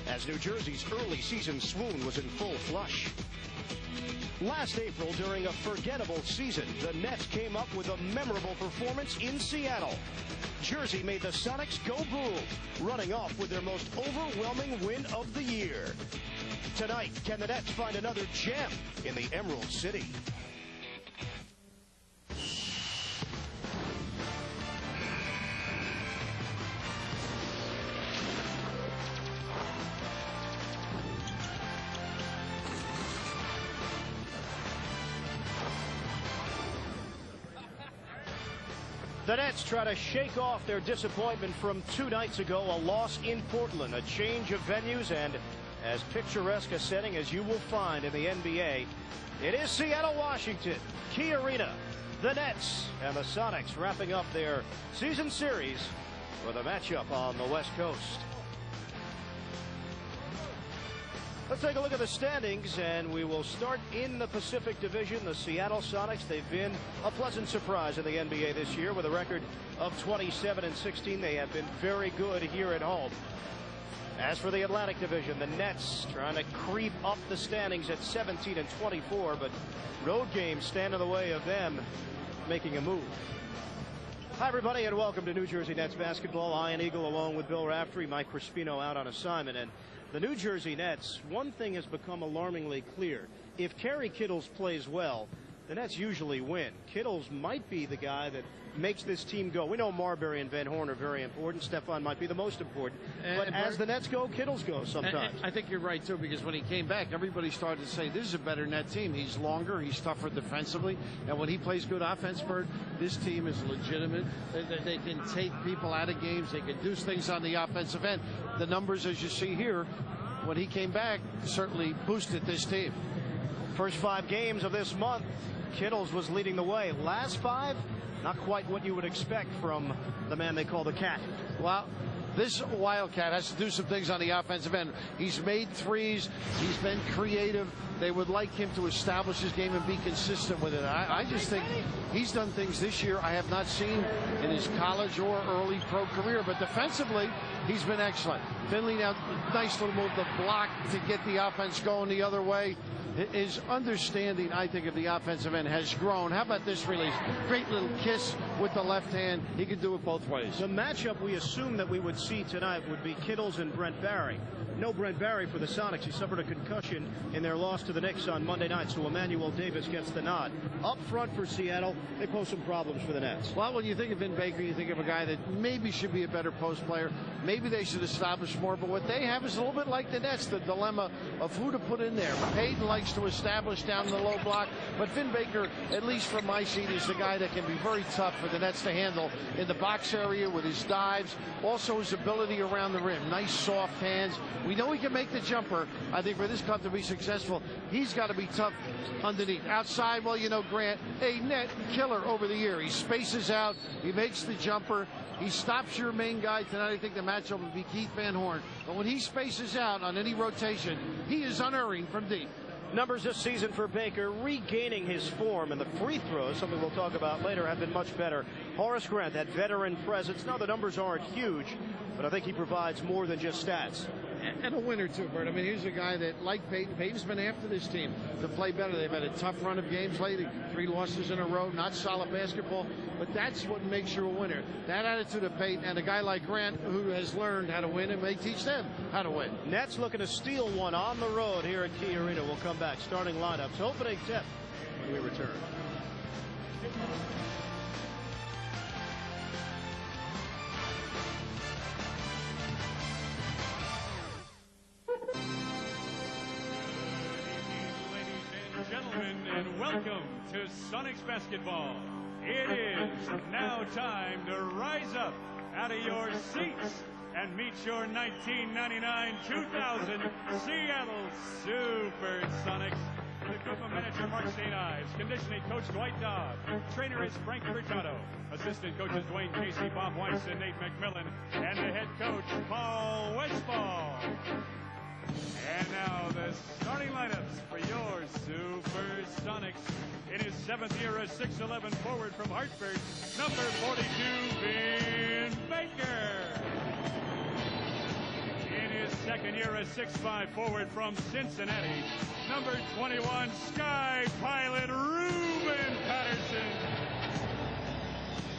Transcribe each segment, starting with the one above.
as New Jersey's early season swoon was in full flush. Last April, during a forgettable season, the Nets came up with a memorable performance in Seattle. Jersey made the Sonics go boom, running off with their most overwhelming win of the year. Tonight, can the Nets find another gem in the Emerald City? The Nets try to shake off their disappointment from 2 nights ago, a loss in Portland, a change of venues, and as picturesque a setting as you will find in the NBA. It is Seattle, Washington, Key Arena. The Nets and the Sonics wrapping up their season series with a matchup on the West Coast. Let's take a look at the standings, and we will start in the Pacific Division. The Seattle Sonics, they've been a pleasant surprise in the NBA this year with a record of 27-16. They have been very good here at home. As for the Atlantic Division, the Nets trying to creep up the standings at 17-24, but road games stand in the way of them making a move. Hi, everybody, and welcome to New Jersey Nets basketball. Ian Eagle along with Bill Raftery, Mike Crispino out on assignment. And the New Jersey Nets, one thing has become alarmingly clear. If Kerry Kittles plays well, the Nets usually win. Kittles might be the guy that makes this team go. We know Marbury and Van Horn are very important. Stephon might be the most important. But as the Nets go, Kittles go sometimes. I think you're right, too, because when he came back, everybody started to say, this is a better Net team. He's longer, he's tougher defensively, and when he plays good offense, Bert, this team is legitimate. They can take people out of games. They can do things on the offensive end. The numbers, as you see here, when he came back, certainly boosted this team. First 5 games of this month, Kittles was leading the way. Last 5, not quite what you would expect from the man they call the Cat. Well, this Wildcat has to do some things on the offensive end. He's made threes. He's been creative. They would like him to establish his game and be consistent with it. I just think he's done things this year I have not seen in his college or early pro career. But defensively, he's been excellent. Finley now, nice little move, the block to get the offense going the other way. His understanding, I think, of the offensive end has grown. How about this release? Great little kiss with the left hand. He can do it both ways. The matchup we assume that we would see tonight would be Kittles and Brent Barry. No Brent Barry for the Sonics. He suffered a concussion in their loss to the Knicks on Monday night, so Emmanuel Davis gets the nod. Up front for Seattle, they pose some problems for the Nets. Well, when you think of Vin Baker, you think of a guy that maybe should be a better post player. Maybe they should establish more, but what they have is a little bit like the Nets, the dilemma of who to put in there. Payton likes to establish down the low block, but Vin Baker, at least from my seat, is the guy that can be very tough for the Nets to handle in the box area with his dives, also his ability around the rim. Nice soft hands. We know he can make the jumper. I think for this club to be successful, he's got to be tough underneath. Outside, well, you know, Grant, a net killer over the year. He spaces out, he makes the jumper, he stops your main guy. Tonight I think the matchup would be Keith Van Horn, but when he spaces out on any rotation, he is unerring from deep. Numbers this season for Baker, regaining his form, and the free throws, something we'll talk about later, have been much better. Horace Grant, that veteran presence. Now the numbers aren't huge, but I think he provides more than just stats. And a winner, too, Bert. I mean, here's a guy that, like Payton, Payton's been after this team to play better. They've had a tough run of games lately, 3 losses in a row, not solid basketball, but that's what makes you a winner. That attitude of Payton and a guy like Grant who has learned how to win and may teach them how to win. Nets looking to steal one on the road here at Key Arena. We'll come back. Starting lineups, opening tip when we return. Gentlemen, and welcome to Sonics basketball. It is now time to rise up out of your seats and meet your 1999-2000 Seattle SuperSonics. With equipment manager Mark St. Ives, conditioning coach Dwight Dodd, trainer is Frank Furtado, assistant coaches Dwayne Casey, Bob Weiss, and Nate McMillan, and the head coach Paul Westphal. And now the starting lineups for your SuperSonics. In his 7th year as 6'11" forward from Hartford, number 42, Vin Baker. In his second year, a 6'5" forward from Cincinnati. Number 21, Sky Pilot Ruben Patterson.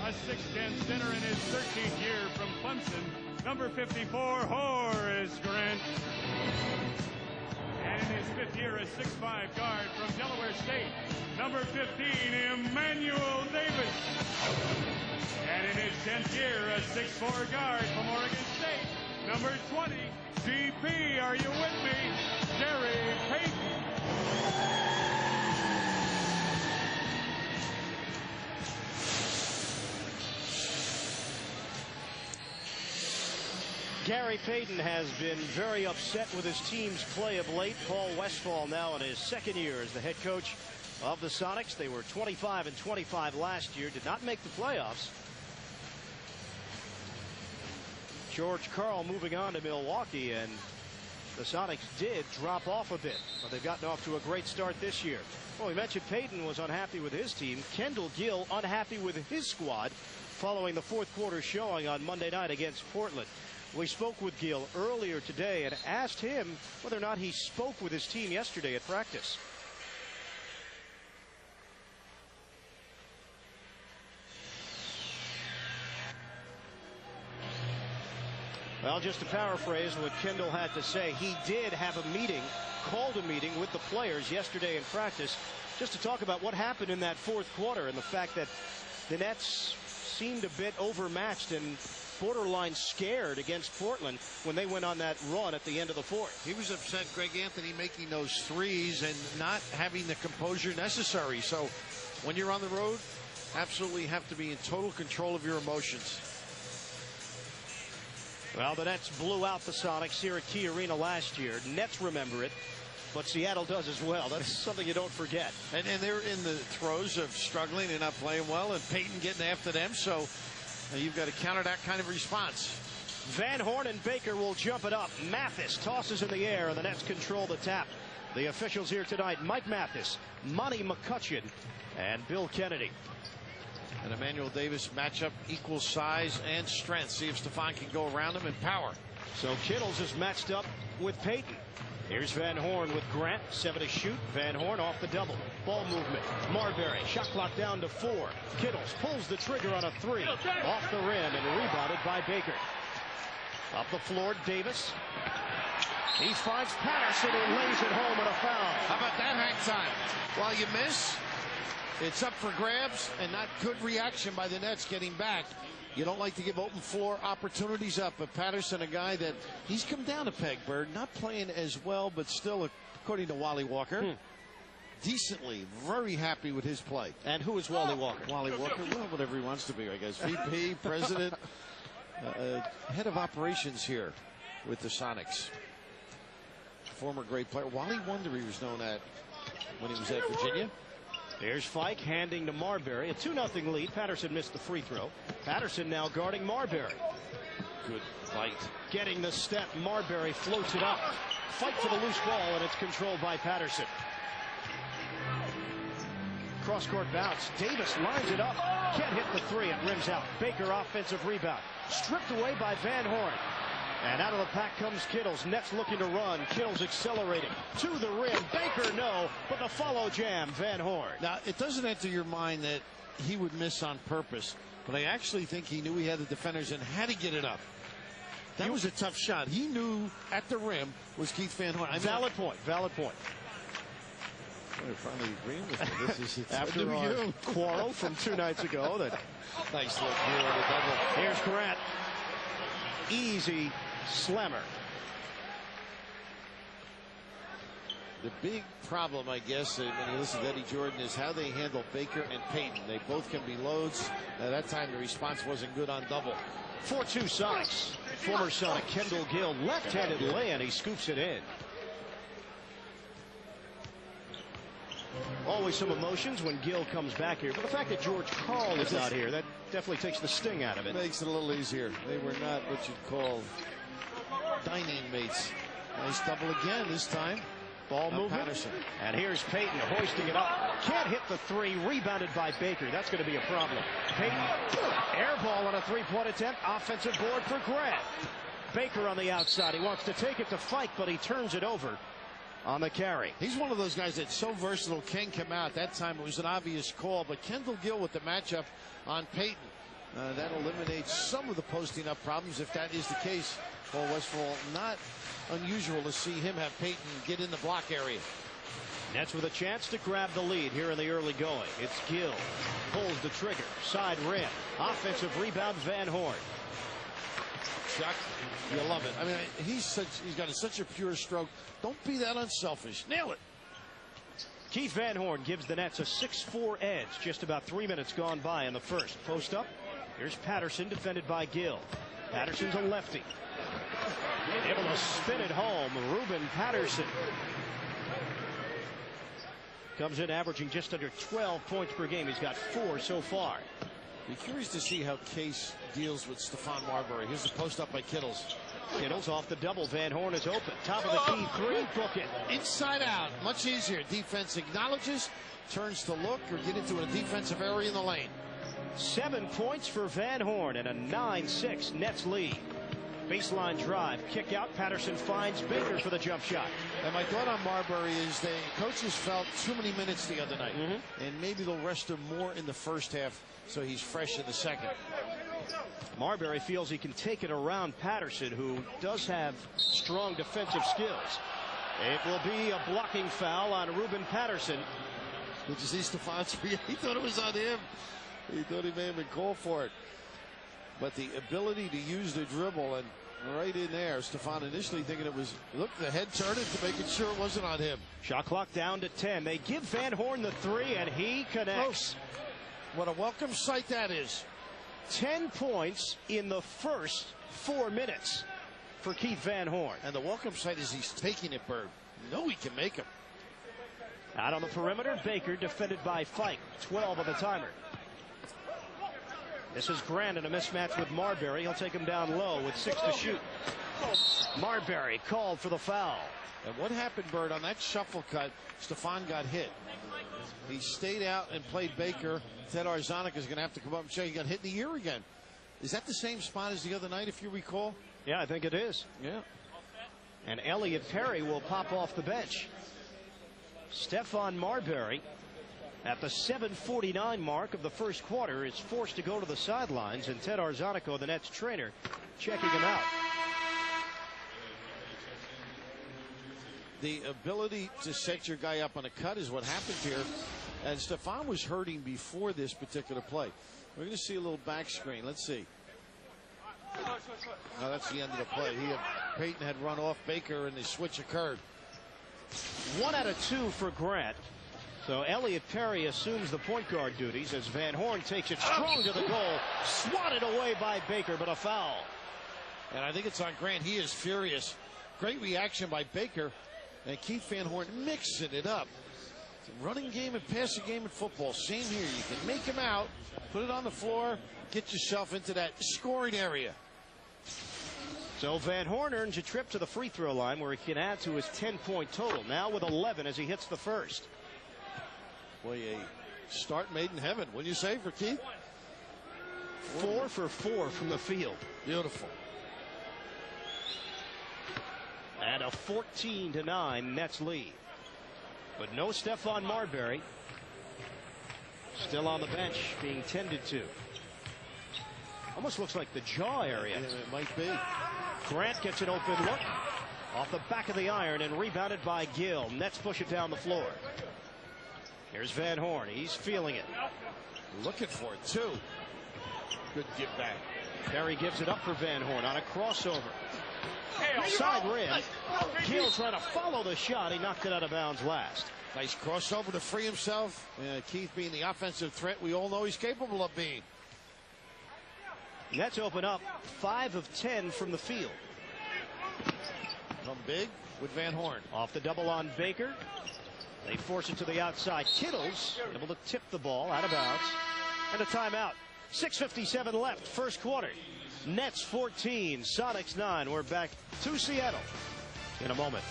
A 6'10" center in his 13th year from Clemson. Number 54, Horace Grant. And in his 5th year, a 6'5" guard from Delaware State. Number 15, Emmanuel Davis. And in his 10th year, a 6'4" guard from Oregon State. Number 20, DP, are you with me? Gary Payton. Gary Payton has been very upset with his team's play of late. Paul Westphal now in his 2nd year as the head coach of the Sonics. They were 25-25 last year, did not make the playoffs. George Karl moving on to Milwaukee, and the Sonics did drop off a bit, but they've gotten off to a great start this year. Well, we mentioned Payton was unhappy with his team. Kendall Gill unhappy with his squad following the 4th quarter showing on Monday night against Portland. We spoke with Gill earlier today and asked him whether or not he spoke with his team yesterday at practice. Well, just to paraphrase what Kendall had to say, he did have a meeting, called a meeting with the players yesterday in practice just to talk about what happened in that 4th quarter and the fact that the Nets seemed a bit overmatched and borderline scared against Portland when they went on that run at the end of the 4th. He was upset, Greg Anthony, making those threes and not having the composure necessary. So when you're on the road, absolutely have to be in total control of your emotions. Well, the Nets blew out the Sonics here at Key Arena last year. Nets remember it, but Seattle does as well. That's something you don't forget. And they're in the throes of struggling and not playing well, and Payton getting after them. So you've got to counter that kind of response. Van Horn and Baker will jump it up. Mathis tosses in the air, and the Nets control the tap. The officials here tonight, Mike Mathis, Monty McCutcheon, and Bill Kennedy. And Emmanuel Davis matchup equal size and strength. See if Stefan can go around him in power. So Kittles is matched up with Payton. Here's Van Horn with Grant. 7 to shoot. Van Horn off the double. Ball movement. Marbury. Shot clock down to 4. Kittles pulls the trigger on a 3. Off the rim and rebounded by Baker. Up the floor, Davis. He finds Patterson who lays it home and a foul. How about that hang time? While you miss, it's up for grabs, and not good reaction by the Nets getting back. You don't like to give open floor opportunities up, but Patterson, a guy that he's come down a peg, Bird, not playing as well, but still, according to Wally Walker, decently, very happy with his play. And who is Wally Walker? Wally Walker, well, whatever he wants to be, I guess. VP, president, head of operations here with the Sonics. Former great player. Wally Wonder he was known at when he was at Virginia. There's Fike handing to Marbury. A 2-0 lead. Patterson missed the free throw. Patterson now guarding Marbury. Good fight. Getting the step. Marbury floats it up. Fight for the loose ball, and it's controlled by Patterson. Cross-court bounce. Davis lines it up. Can't hit the 3. It rims out. Baker offensive rebound. Stripped away by Van Horn. And out of the pack comes Kittles. Nets looking to run. Kittles accelerating to the rim. Baker no, but the follow jam, Van Horn. Now, it doesn't enter your mind that he would miss on purpose, but I actually think he knew he had the defenders and had to get it up. That was a tough shot. He knew at the rim was Keith Van Horn. Valid point. Valid point. We're finally agreeing with me. This is after our quarrel from 2 nights ago. That nice look here on the double. Here's Grant. Easy slammer. The big problem, I guess, when you listen to Eddie Jordan, is how they handle Baker and Payton. They both can be loads. At that time, the response wasn't good on double. 4-2 Sonics. Former Sonic Kendall Gill, left-handed lay-in. He scoops it in. Always some emotions when Gill comes back here. But the fact that George Karl is not here, that definitely takes the sting out of it. Makes it a little easier. They were not what you'd call dining mates. Nice double again this time. Ball movement. Patterson. And here's Payton hoisting it up. Can't hit the 3. Rebounded by Baker. That's going to be a problem. Payton, air ball on a 3-point attempt. Offensive board for Grant. Baker on the outside. He wants to take it to Fike, but he turns it over on the carry. He's one of those guys that's so versatile, can come out. That time it was an obvious call, but Kendall Gill with the matchup on Peyton. That eliminates some of the posting up problems if that is the case. Paul Westphal, not unusual to see him have Peyton get in the block area. Nets with a chance to grab the lead here in the early going. It's Gill. Pulls the trigger. Side rim. Offensive rebound, Van Horn. Chuck, you love it. I mean, he's got such a pure stroke. Don't be that unselfish. Nail it. Keith Van Horn gives the Nets a 6-4 edge. Just about 3 minutes gone by in the first. Post up. Here's Patterson, defended by Gill. Patterson's a lefty. Able to spin it home. Ruben Patterson comes in averaging just under 12 points per game. He's got 4 so far. Be curious to see how Case deals with Stephon Marbury. Here's the post up by Kittles. Kittles off the double. Van Horn is open. Top of the key three. Book it. Inside out. Much easier. Defense acknowledges, turns to look, or get into a defensive area in the lane. 7 points for Van Horn and a 9-6 Nets lead. Baseline drive, kick out. Patterson finds Baker for the jump shot. And my thought on Marbury is the coaches felt too many minutes the other night. And maybe they'll rest him more in the first half so he's fresh in the second. Marbury feels he can take it around Patterson, who does have strong defensive skills. It will be a blocking foul on Ruben Patterson. Did you see Stephon's? He thought it was on him. He thought he may have been called for it. But the ability to use the dribble, and right in there, Stephon initially thinking it was, look, the head turned it to making sure it wasn't on him. Shot clock down to 10. They give Van Horn the 3, and he connects. Oh, what a welcome sight that is. 10 points in the first 4 minutes for Keith Van Horn. And the welcome sight is he's taking it, Bird. You know he can make him. Out on the perimeter, Baker defended by Fike. 12 on the timer. This is Grant in a mismatch with Marbury. He'll take him down low with 6 to shoot. Marbury called for the foul. And what happened, Bird, on that shuffle cut, Stephon got hit. He stayed out and played Baker. Ted Arzonik is going to have to come up and show he got hit in the ear again. Is that the same spot as the other night, if you recall? Yeah, I think it is. Yeah. And Elliot Perry will pop off the bench. Stephon Marbury, at the 7:49 mark of the first quarter, is forced to go to the sidelines, and Ted Arzonik, the Nets trainer, checking him out. The ability to set your guy up on a cut is what happened here. And Stephon was hurting before this particular play. We're going to see a little back screen. Let's see. No, that's the end of the play. Peyton had run off Baker, and the switch occurred. 1 out of 2 for Grant. So Elliot Perry assumes the point guard duties as Van Horn takes it strong to the goal. Swatted away by Baker, but a foul. And I think it's on Grant. He is furious. Great reaction by Baker. And Keith Van Horn mixing it up. It's a running game and passing game in football. Same here. You can make him out, put it on the floor, get yourself into that scoring area. So Van Horn earns a trip to the free throw line where he can add to his 10-point total. Now with 11 as he hits the first. Boy, a start made in heaven, wouldn't you say, for Keith? 4 for 4 from the field. Beautiful. And a 14-9 Nets lead. But no Stephon Marbury. Still on the bench, being tended to. Almost looks like the jaw area. Yeah, it might be. Grant gets an open look. Off the back of the iron and rebounded by Gill. Nets push it down the floor. Here's Van Horn. He's feeling it. Looking for it, too. Good give back. Perry gives it up for Van Horn on a crossover. Side rim. Gill trying to follow the shot. He knocked it out of bounds last. Nice crossover to free himself. Keith being the offensive threat we all know he's capable of being. Nets open up 5 of 10 from the field. Come big with Van Horn. Off the double on Baker. They force it to the outside. Kittles able to tip the ball out of bounds. And a timeout. 6:57 left, first quarter. Nets 14, Sonics 9. We're back to Seattle in a moment.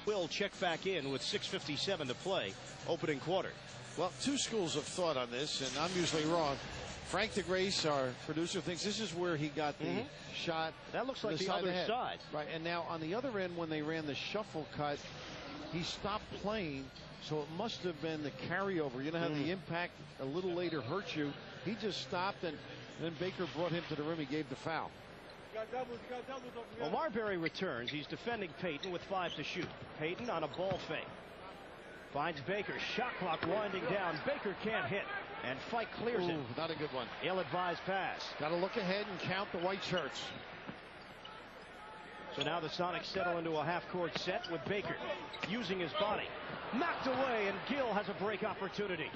We'll check back in with 6:57 to play, opening quarter. Well, two schools of thought on this, and I'm usually wrong. Frank DeGrace, our producer, thinks this is where he got the shot. That looks like the other side. Right, and now on the other end, when they ran the shuffle cut, he stopped playing, so it must have been the carryover. You know how the impact a little later hurts you. He just stopped, and then Baker brought him to the rim. He gave the foul. Well, Marbury returns. He's defending Payton with 5 to shoot. Payton on a ball fake. Finds Baker. Shot clock winding down. Baker can't hit. And Fike clears it. Not a good one. Ill-advised pass. Got to look ahead and count the white shirts. So now the Sonics settle into a half-court set with Baker using his body. Knocked away, and Gill has a break opportunity.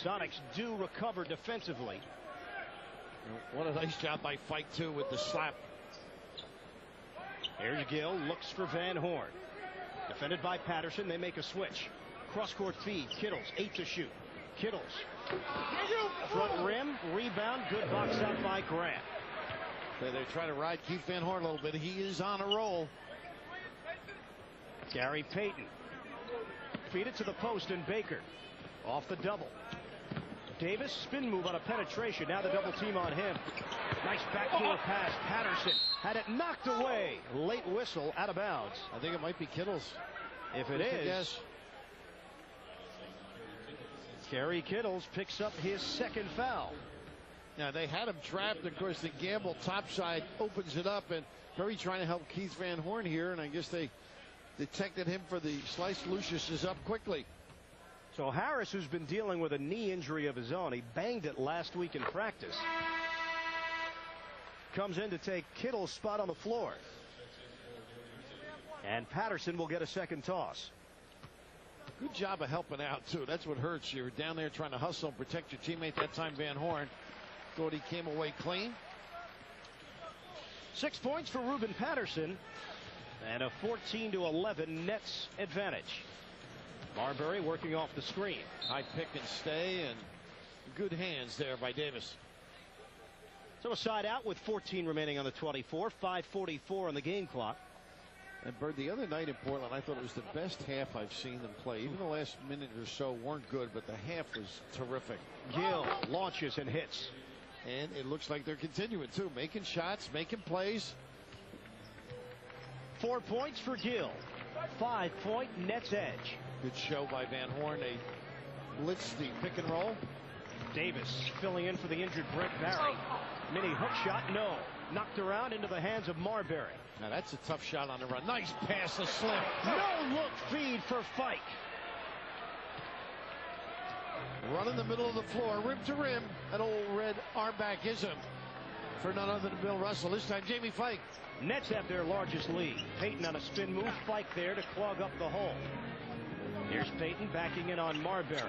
Sonics do recover defensively. What a nice job by Fike, too, with the slap. Here's Gill, looks for Van Horn. Defended by Patterson, they make a switch. Cross-court feed, Kittles, 8 to shoot. Kittles. Front rim, rebound, good box out by Grant. They try to ride Keith Van Horn a little bit. He is on a roll. Gary Payton. Feed it to the post, and Baker. Off the double. Davis, spin move on a penetration. Now the double team on him. Nice backdoor pass. Patterson had it knocked away. Late whistle, out of bounds. I think it might be Kittles. If it is, yes. Kerry Kittles picks up his second foul. Now they had him trapped. Of course, the gamble topside opens it up, and Perry trying to help Keith Van Horn here, and I guess they detected him for the slice. Lucius is up quickly. So Harris, who's been dealing with a knee injury of his own, he banged it last week in practice, comes in to take Kittle's spot on the floor. And Patterson will get a second toss. Good job of helping out, too. That's what hurts. You're down there trying to hustle and protect your teammate. That time Van Horn thought he came away clean. 6 points for Ruben Patterson, and a 14-11 Nets advantage. Marbury working off the screen. High pick and stay, and good hands there by Davis. So a side out with 14 remaining on the 24, 5:44 on the game clock. And Bird, the other night in Portland, I thought it was the best half I've seen them play. Even the last minute or so weren't good, but the half was terrific. Gill launches and hits. And it looks like they're continuing, too. Making shots, making plays. 4 points for Gill. 5-point Nets edge. Good show by Van Horn. They blitz the pick and roll. Davis filling in for the injured Brett Barry. Mini hook shot, no. Knocked around into the hands of Marbury. Now that's a tough shot on the run. Nice pass to Slim. No look feed for Fike. Run in the middle of the floor, rim to rim. An old red armbackism for none other than Bill Russell. This time Jamie Fike. Nets have their largest lead. Payton on a spin move. Fike there to clog up the hole. Here's Payton backing in on Marbury.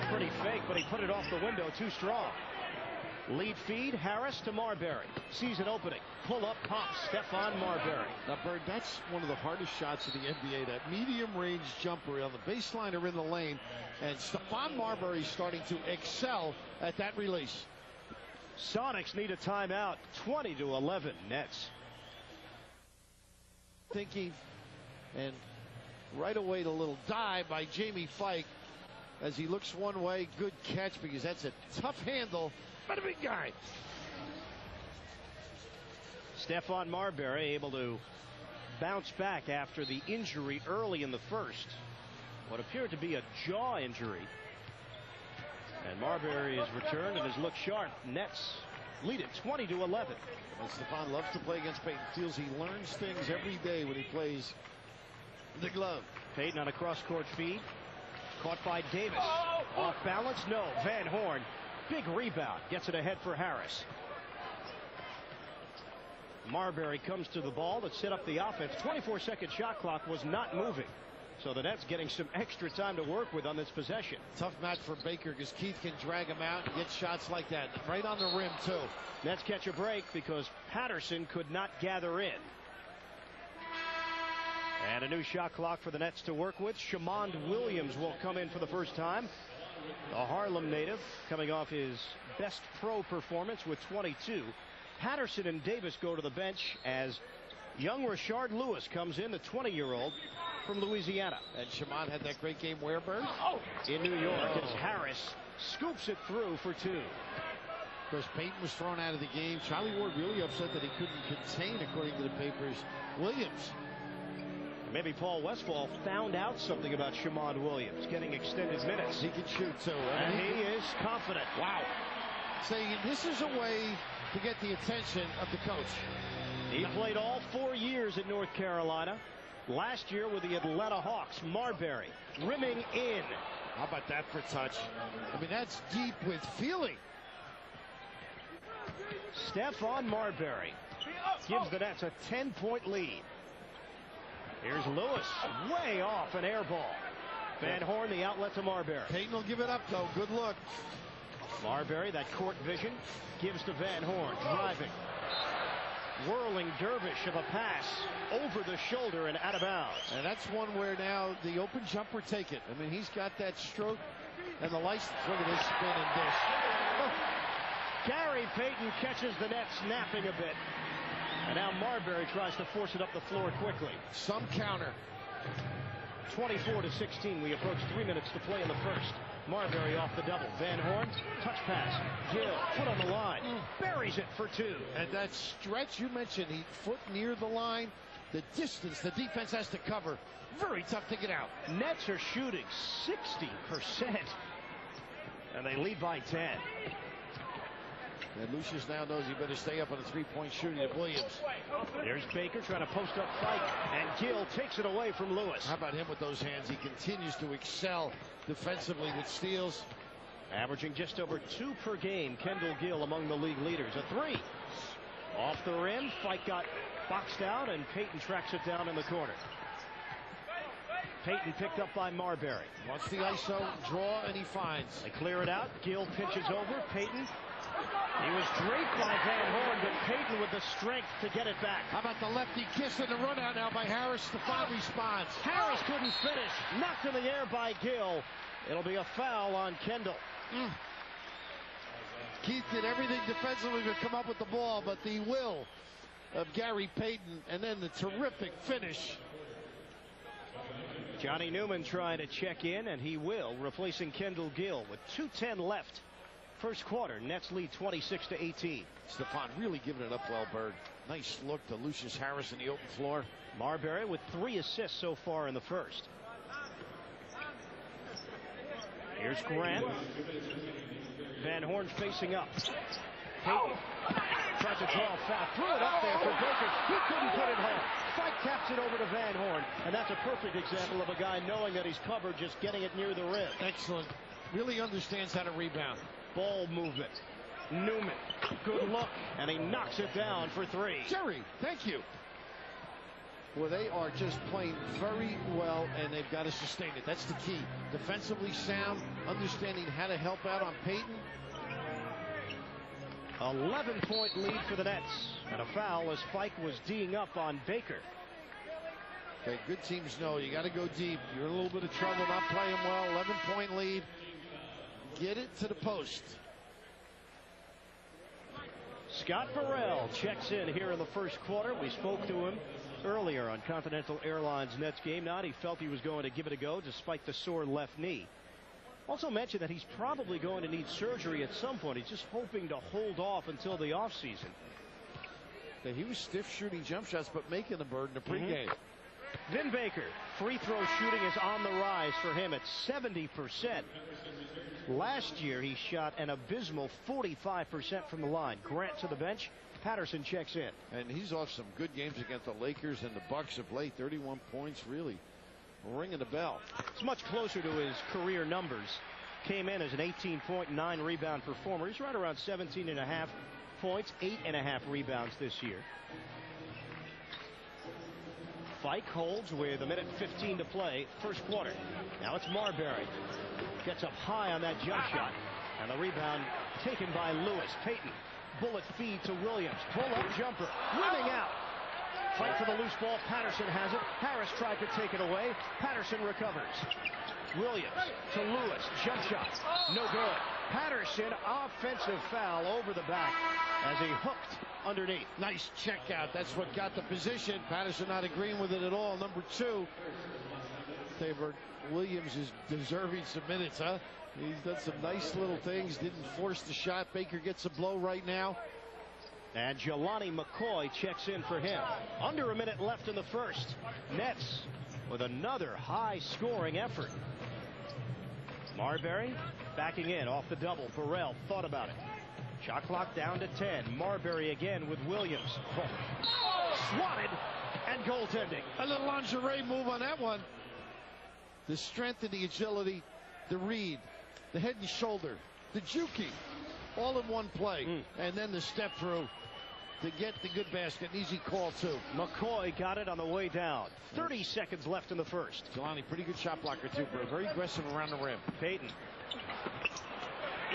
Pretty fake, but he put it off the window too strong. Lead feed, Harris to Marbury. Sees an opening. Pull up, pop, Stephon Marbury. Now, Bird, that's one of the hardest shots in the NBA. That medium range jumper on the baseline or in the lane. And Stephon Marbury starting to excel at that release. Sonics need a timeout. 20-11 Nets. Thinking, and right away the little dive by Jamie Fike as he looks one way. Good catch, because that's a tough handle, but a big guy. Stephon Marbury able to bounce back after the injury early in the first. What appeared to be a jaw injury. And Marbury has returned and has looked sharp. Nets lead it 20-11. And Stephon loves to play against Payton. Feels he learns things every day when he plays the glove. Payton on a cross-court feed. Caught by Davis. Off balance? No. Van Horn. Big rebound. Gets it ahead for Harris. Marbury comes to the ball to set up the offense. 24-second shot clock was not moving. So the Nets getting some extra time to work with on this possession. Tough match for Baker because Keith can drag him out and get shots like that. Right on the rim, too. Nets catch a break because Patterson could not gather in. And a new shot clock for the Nets to work with. Shamond Williams will come in for the first time. The Harlem native coming off his best pro performance with 22. Patterson and Davis go to the bench as young Rashard Lewis comes in, the 20-year-old from Louisiana. And Shamond had that great game where, Bird? In New York. It's Harris scoops it through for 2. Because Payton was thrown out of the game. Charlie Ward really upset that he couldn't contain, according to the papers, Williams. Maybe Paul Westphal found out something about Shamond Williams getting extended minutes. He can shoot too. And he is confident. Wow. Saying this is a way to get the attention of the coach. He played all 4 years at North Carolina. Last year with the Atlanta Hawks. Marbury rimming in. How about that for touch? I mean, that's deep with feeling. Stephon Marbury gives the Nets a 10-point lead. Here's Lewis, way off an air ball. Van Horn, the outlet to Marbury. Payton will give it up, though. Good look. Marbury, that court vision, gives to Van Horn, driving. Whirling dervish of a pass over the shoulder and out of bounds. And that's one where now the open jumper take it. I mean, he's got that stroke and the license. Look at this spin and dish. Oh. Gary Payton catches the net snapping a bit. And now Marbury tries to force it up the floor quickly. Some counter. 24-16. We approach 3 minutes to play in the first. Marbury off the double. Van Horn, touch pass. Gill, foot on the line. Buries it for 2. And that stretch you mentioned, he foot near the line. The distance the defense has to cover. Very tough to get out. Nets are shooting 60%. And they lead by 10. And Lucius now knows he better stay up on the three-point shooting at Williams. There's Baker trying to post up Fike, and Gill takes it away from Lewis. How about him with those hands? He continues to excel defensively with steals. Averaging just over 2 per game, Kendall Gill among the league leaders. A 3. Off the rim, Fike got boxed out, and Payton tracks it down in the corner. Payton picked up by Marbury. Wants the ISO, draw, and he finds. They clear it out. Gill pinches over. Payton. He was draped by Van Horn, but Payton with the strength to get it back. How about the lefty kiss in the run out now by Harris? Stephon responds. Harris couldn't finish. Knocked in the air by Gill. It'll be a foul on Kendall. Keith did everything defensively to come up with the ball, but the will of Gary Payton, and then the terrific finish. Johnny Newman trying to check in, and he will, replacing Kendall Gill with 2:10 left. First quarter, Nets lead 26-18. Stephon really giving it up well, Bird. Nice look to Lucius Harris in the open floor. Marbury with 3 assists so far in the first. Here's Grant. Van Horn facing up. Payton tries to draw a foul. Threw it up there for Baker. He couldn't put it home. Fike taps it over to Van Horn. And that's a perfect example of a guy knowing that he's covered, just getting it near the rim. Excellent. Really understands how to rebound. Ball movement. Newman, good look, and he knocks it down for 3. Jerry, thank you. Well, they are just playing very well, and they've got to sustain it. That's the key. Defensively sound, understanding how to help out on Payton. 11-point lead for the Nets, and a foul as Fike was D'ing up on Baker. Okay, good teams know you got to go deep. You're in a little bit of trouble, not playing well. 11-point lead. Get it to the post. Scott Burrell checks in here in the first quarter. We spoke to him earlier on Continental Airlines Nets Game Night. He felt he was going to give it a go despite the sore left knee. Also mentioned that he's probably going to need surgery at some point. He's just hoping to hold off until the offseason. He was stiff shooting jump shots, but making the Bird in the pregame. Vin Baker, free throw shooting is on the rise for him at 70%. Last year he shot an abysmal 45% from the line. Grant to the bench. Patterson checks in. And he's off some good games against the Lakers and the Bucks of late. 31 points, really ringing the bell. It's much closer to his career numbers. Came in as an 18.9 rebound performer. He's right around 17.5 points, 8.5 rebounds this year. Fike holds with 1:15 to play, first quarter. Now it's Marbury. Gets up high on that jump shot. And the rebound taken by Lewis. Payton. Bullet feed to Williams. Pull-up jumper. Rimming out. Fight for the loose ball. Patterson has it. Harris tried to take it away. Patterson recovers. Williams to Lewis. Jump shot. No good. Patterson, offensive foul over the back as he hooked underneath. Nice check out. That's what got the position. Patterson not agreeing with it at all. Number 2. Tabor, Williams is deserving some minutes, huh? He's done some nice little things, didn't force the shot. Baker gets a blow right now. And Jelani McCoy checks in for him. Under a minute left in the first. Nets with another high-scoring effort. Marbury backing in off the double. Burrell thought about it. Shot clock down to 10. Marbury again with Williams. Swatted and goaltending. A little lingerie move on that one. The strength and the agility, the read, the head and shoulder, the juking, all in one play. And then the step through to get the good basket. An easy call, too. McCoy got it on the way down. 30 seconds left in the first. Jelani, pretty good shot blocker, too, but very aggressive around the rim. Payton.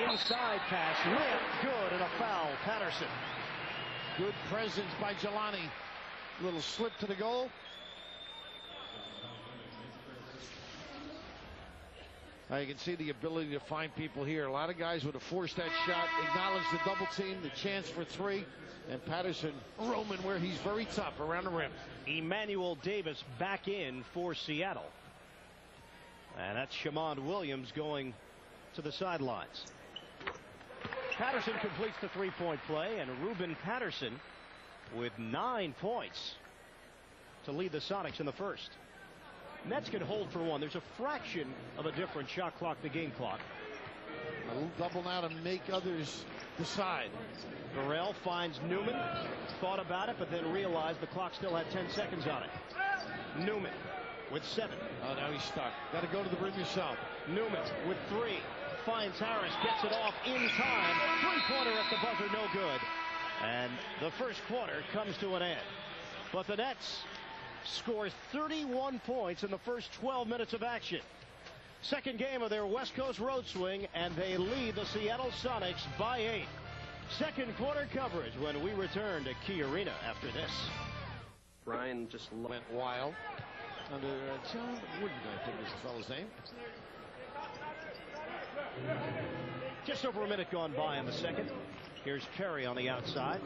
Inside pass. Layup good and a foul. Patterson. Good presence by Jelani. Little slip to the goal. Now you can see the ability to find people here. A lot of guys would have forced that shot, acknowledged the double team, the chance for three, and Patterson roaming where he's very tough around the rim. Emmanuel Davis back in for Seattle. And that's Shamond Williams going to the sidelines. Patterson completes the three-point play, and Ruben Patterson with 9 points to lead the Sonics in the first. Nets can hold for one. There's a fraction of a different shot clock to game clock. A little double now to make others decide. Burrell finds Newman. Thought about it, but then realized the clock still had 10 seconds on it. Newman with 7. Oh, now he's stuck. Got to go to the rim yourself. Newman with 3. Finds Harris. Gets it off in time. Three-pointer at the buzzer. No good. And the first quarter comes to an end. But the Nets score 31 points in the first 12 minutes of action. Second game of their West Coast road swing, and they lead the Seattle Sonics by 8. Second quarter coverage when we return to Key Arena after this. Brian just went wild under John Wooden, I think is the fellow's name. Just over a minute gone by in the second. Here's Perry on the outside.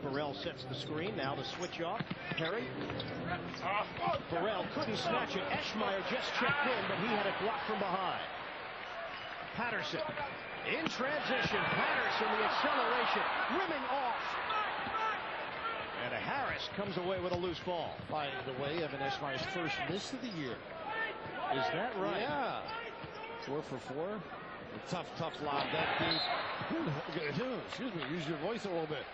Burrell sets the screen. Now the switch off. Perry. Burrell couldn't snatch it. Eschmeyer just checked in, but he had it blocked from behind. Patterson in transition. Patterson, the acceleration, rimming off. And Harris comes away with a loose ball. By the way, Evan Eschmeyer's first miss of the year. Is that right? Yeah. 4 for 4. A tough lob. That dude. Excuse me. Use your voice a little bit.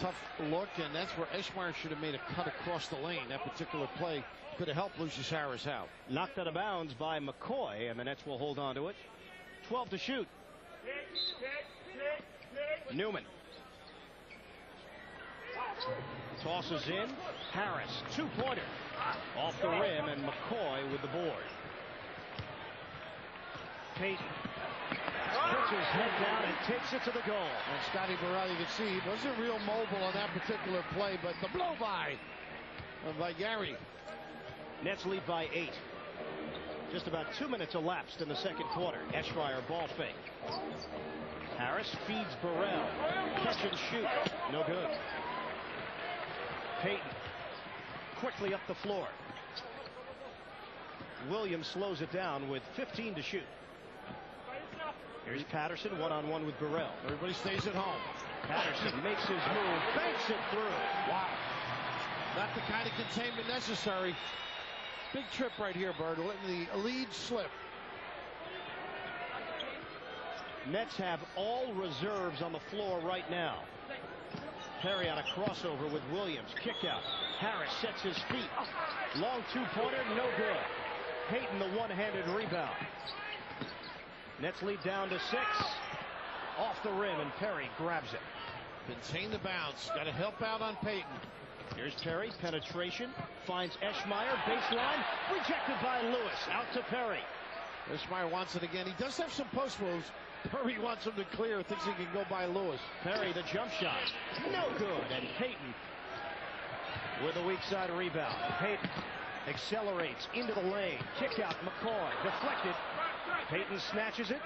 Tough look, and that's where Eschmeyer should have made a cut across the lane. That particular play could have helped Lucius Harris out. Knocked out of bounds by McCoy, and the Nets will hold on to it. 12 to shoot. Newman. Tosses in. Harris, two-pointer. Off the rim, and McCoy with the board. Payton. Puts his head down and takes it to the goal. And Scotty Burrell, you can see, he wasn't real mobile on that particular play, but the blow-by by Gary. Nets lead by 8. Just about 2 minutes elapsed in the second quarter. Eschmeyer ball fake. Harris feeds Burrell. Catch and shoot. No good. Payton quickly up the floor. Williams slows it down with 15 to shoot. Here's Patterson one-on-one with Burrell. Everybody stays at home. Patterson makes his move, banks it through. Wow. Not the kind of containment necessary. Big trip right here, Bird, letting the lead slip. Nets have all reserves on the floor right now. Perry on a crossover with Williams. Kick out. Harris sets his feet. Long two-pointer, no good. Payton the one-handed rebound. Nets lead down to 6. Off the rim, and Perry grabs it. Contain the bounce. Got to help out on Payton. Here's Perry. Penetration. Finds Eschmeyer. Baseline. Rejected by Lewis. Out to Perry. Eschmeyer wants it again. He does have some post moves. Perry wants him to clear. Thinks he can go by Lewis. Perry, the jump shot. No good. And Payton with a weak side rebound. Payton accelerates into the lane. Kick out. McCoy. Deflected. Payton snatches it.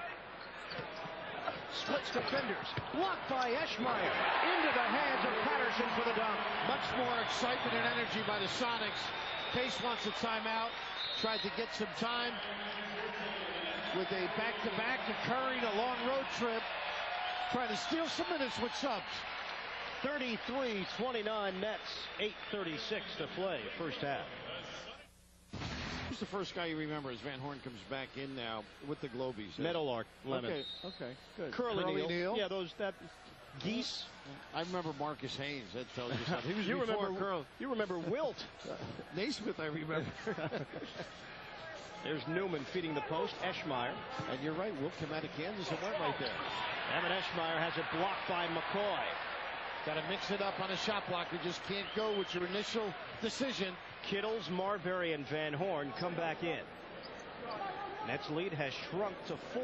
Splits defenders. Blocked by Eschmeyer. Into the hands of Patterson for the dunk. Much more excitement and energy by the Sonics. Case wants a timeout. tried to get some time with a back-to-back, occurring a long road trip, trying to steal some minutes with subs. 33-29 Nets, 8:36 to play, first half. Who's the first guy you remember as Van Horn comes back in now with the Globies? Meadowlark, Lemon. Okay, good. Curly Neal. Yeah, that Geese. I remember Marcus Haynes. That tells you something. He was before Curl. You remember Wilt. Naismith, I remember. There's Newman feeding the post. Eschmeyer. And you're right, Wilt came out of Kansas and went right there. Evan Eschmeyer has it blocked by McCoy. Got to mix it up on a shot blocker. Just can't go with your initial decision. Kittles, Marbury, and Van Horn come back in. Nets lead has shrunk to 4.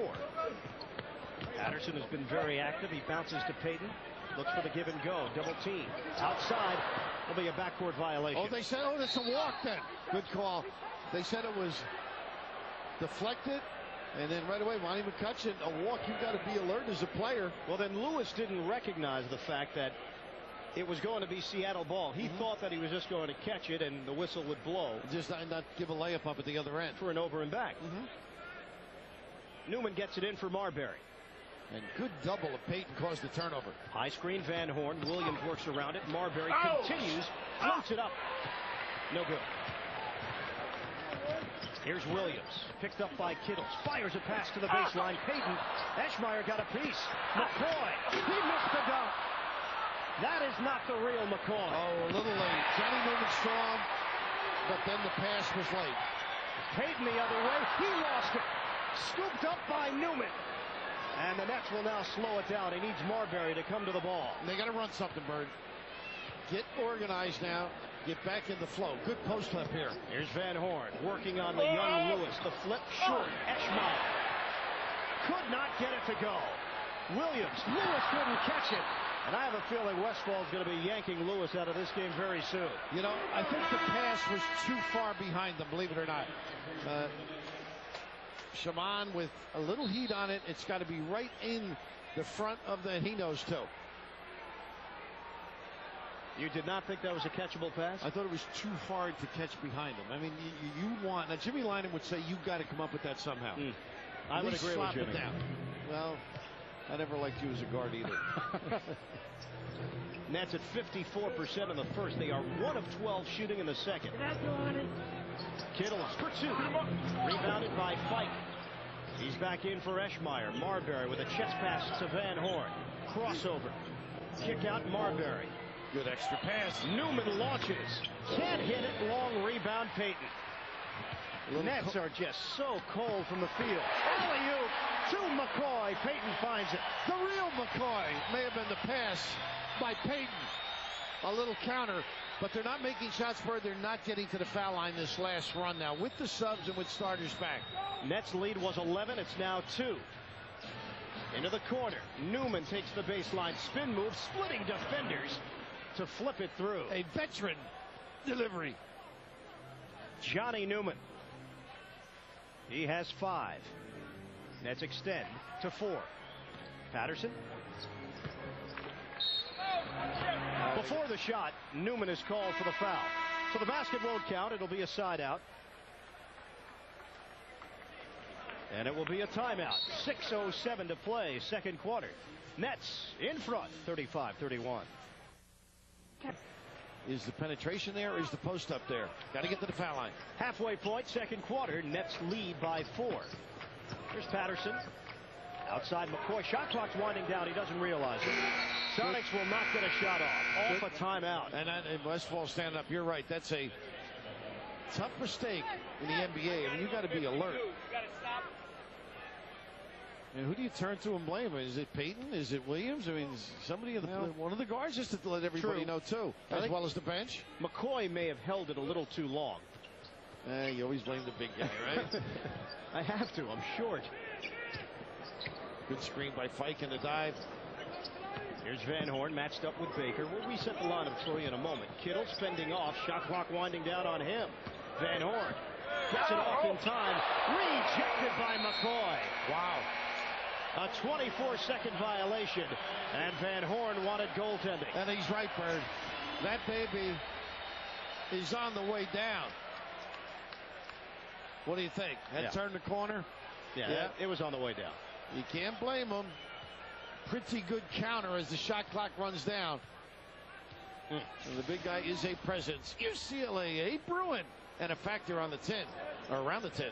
Patterson has been very active. He bounces to Payton. Looks for the give and go. Double team. Outside. Will be a backcourt violation. Oh, they said, that's a walk then. Good call. They said it was deflected. And then right away, Monty McCutcheon, a walk. You've got to be alert as a player. Well, then Lewis didn't recognize the fact that it was going to be Seattle ball. He thought that he was just going to catch it and the whistle would blow. Just not give a layup up at the other end. For an over and back. Newman gets it in for Marbury. And good double if Payton caused the turnover. High screen, Van Horn. Williams works around it. Marbury continues. Floats it up. No good. Here's Williams. Picked up by Kittles. Fires a pass to the baseline. Payton. Eschmeyer got a piece. McCoy. He missed the dunk. That is not the real McCoy. Oh, a little late. Johnny Newman strong, but then the pass was late. Payton the other way. He lost it. Scooped up by Newman. And the Nets will now slow it down. He needs Marbury to come to the ball. They got to run something, Bird. Get organized now. Get back in the flow. Good post up here. Here's Van Horn working on the young Lewis. The flip short. Eschmeyer could not get it to go. Williams. Lewis couldn't catch it. And I have a feeling Westfall's going to be yanking Lewis out of this game very soon. You know, I think the pass was too far behind them, believe it or not. Shaman with a little heat on it. It's got to be right in the front of the he knows too. You did not think that was a catchable pass? I thought it was too hard to catch behind him. I mean, you want... Now, Jimmy Lynam would say you've got to come up with that somehow. I would agree with Jimmy. Down. Well, I never liked you as a guard either. Nets at 54% in the first. They are 1 of 12 shooting in the second. Kittles for 2. Rebounded by Fike. He's back in for Eschmeyer. Marbury with a chest pass to Van Horn. Crossover. Kick out Marbury. Good extra pass. Newman launches. Can't hit it. Long rebound Payton. Nets are just so cold from the field. Alley-oop to McCoy. Payton finds it. The real McCoy. May have been the pass by Payton. A little counter. But they're not making shots, Bird. They're not getting to the foul line this last run now with the subs and with starters back. Nets lead was 11. It's now 2. Into the corner. Newman takes the baseline. Spin move. Splitting defenders to flip it through. A veteran delivery. Johnny Newman. He has 5. Nets extend to 4. Patterson. Before the shot, Newman is called for the foul. So the basket won't count. It'll be a side out. And it will be a timeout. 6:07 to play, second quarter. Nets in front, 35-31. Is the penetration there or is the post up there? Got to get to the foul line. Halfway point, second quarter. Nets lead by 4. Here's Patterson. Outside McCoy. Shot clock's winding down. He doesn't realize it. Sonics will not get a shot off. Off a timeout. And Westfall stand up. You're right. That's a tough mistake in the NBA. I mean, you got to be alert. And who do you turn to and blame? Is it Payton? Is it Williams? I mean, somebody in the one of the guards just to let everybody know too, as well as the bench. McCoy may have held it a little too long. You always blame the big guy, right? I have to. I'm short. Good screen by Fike in the dive. Here's Van Horn matched up with Baker. We'll reset the lineup for you in a moment. Kittle spending off. Shot clock winding down on him. Van Horn gets it off in time. Rejected by McCoy. Wow. A 24-second violation. And Van Horn wanted goaltending. And he's right, Bird. That baby is on the way down. What do you think? Had turned the corner? Yeah, it was on the way down. You can't blame him. Pretty good counter as the shot clock runs down. And the big guy is a presence. UCLA, a Bruin, and a factor on the 10, or around the 10.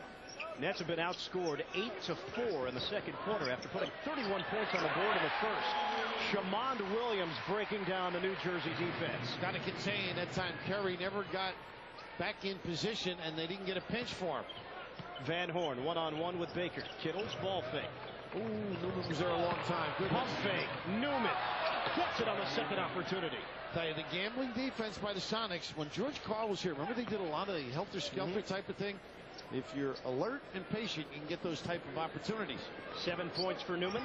Nets have been outscored 8-4 in the second quarter after putting 31 points on the board in the first. Shamond Williams breaking down the New Jersey defense. Got to contain. That time Curry never got back in position, and they didn't get a pinch for him. Van Horn one-on-one with Baker. Kittles ball fake. Ooh, Newman was there a long time. Good pump fake. Newman gets it on the second opportunity. Tell you, the gambling defense by the Sonics, when George Karl was here, remember they did a lot of the helter-skelter type of thing? If you're alert and patient, you can get those type of opportunities. 7 points for Newman.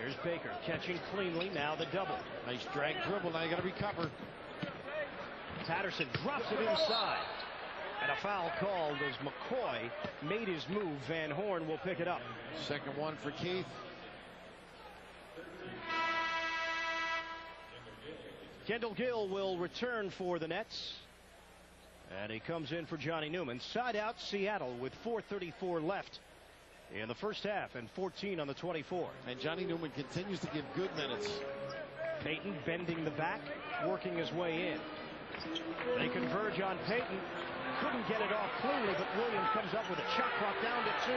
Here's Baker catching cleanly. Now the double. Nice drag dribble. Now you got to recover. Patterson drops it inside. And a foul called as McCoy made his move. Van Horn will pick it up. Second one for Keith. Kendall Gill will return for the Nets. And he comes in for Johnny Newman. Side out Seattle with 4:34 left in the first half and 14 on the 24. And Johnny Newman continues to give good minutes. Payton bending the back, working his way in. They converge on Payton. Couldn't get it off cleanly, but Williams comes up with a shot clock down to 2.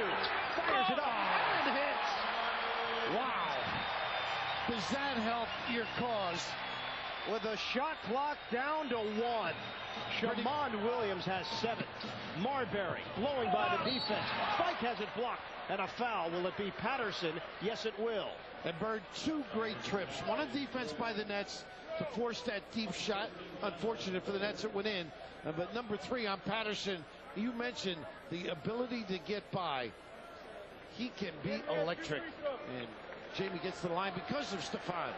Fires it off and hits. Wow. Does that help your cause? With the shot clock down to 1. Shamond Williams has 7. Marbury blowing by the defense. Fike has it blocked. And a foul. Will it be Patterson? Yes, it will. And Bird, 2 great trips. One on defense by the Nets to force that deep shot. Unfortunate for the Nets, it went in. But number 3 on Patterson, you mentioned the ability to get by. He can be electric. And Jamie gets to the line because of Stefan.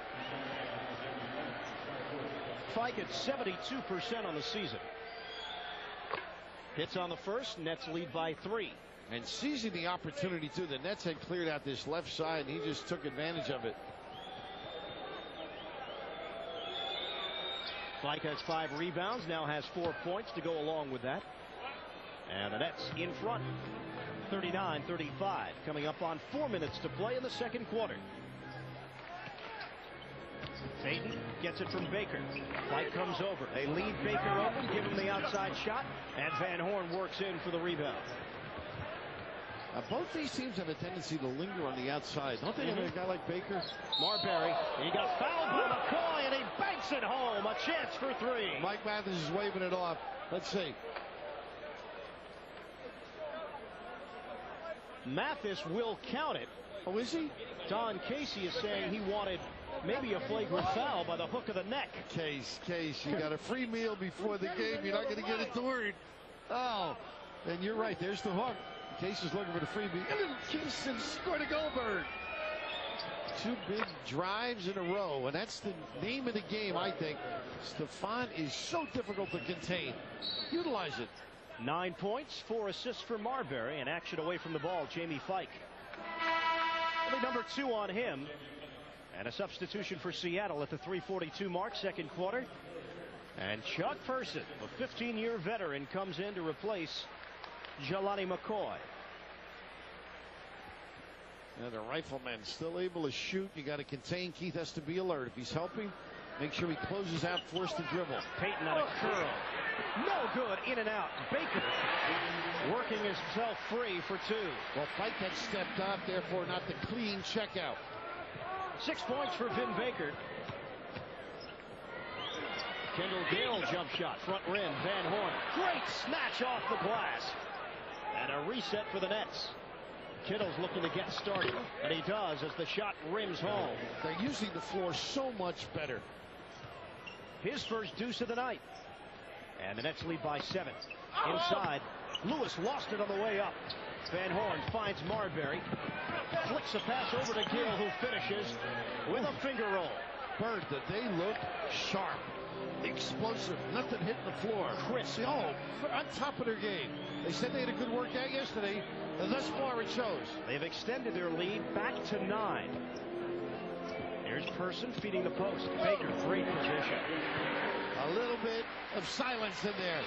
Fike at 72% on the season. Hits on the first. Nets lead by 3. And seizing the opportunity, too. The Nets had cleared out this left side, and he just took advantage of it. Fike has 5 rebounds, now has 4 points to go along with that. And the Nets in front, 39-35, coming up on 4 minutes to play in the second quarter. Payton gets it from Baker. Fike comes over. They lead Baker open, give him the outside shot, and Van Horn works in for the rebound. Both these teams have a tendency to linger on the outside. Don't they have a guy like Baker? Marbury, he got fouled by McCoy, and he banks it home. A chance for 3. Mike Mathis is waving it off. Let's see. Mathis will count it. Oh, is he? Don Casey is saying he wanted maybe a flagrant foul by the hook of the neck. Case, you got a free meal before the game. You're not going to get it to word. Oh, and you're right. There's the hook. Case is looking for the freebie. And then Case scored a Goldberg. 2 big drives in a row, and that's the name of the game, I think. Stefan is so difficult to contain. Utilize it. 9 points, 4 assists for Marbury, and action away from the ball, Jamie Fike. Only number 2 on him. And a substitution for Seattle at the 3:42 mark, second quarter. And Chuck Person, a 15-year veteran, comes in to replace Jelani McCoy. And the Rifleman still able to shoot. You got to contain. Keith has to be alert. If he's helping, make sure he closes out, force the dribble. Payton on a curl. No good. In and out. Baker working himself free for 2. Well, Fike had stepped up, therefore not the clean checkout. 6 points for Vin Baker. Kendall Gill jump shot, front rim, Van Horn. Great snatch off the glass. And a reset for the Nets. Kittle's looking to get started, and he does as the shot rims home. They're using the floor so much better. His first deuce of the night. And the Nets lead by 7. Inside, Lewis lost it on the way up. Van Horn finds Marbury. Flicks a pass over to Gill, who finishes with a finger roll. Bird, that they look sharp, explosive, nothing hitting the floor. Crisp. Oh, on top of their game. They said they had a good workout yesterday, and thus far it shows. They've extended their lead back to 9. Here's Person feeding the post. Baker, great position. A little bit of silence in there.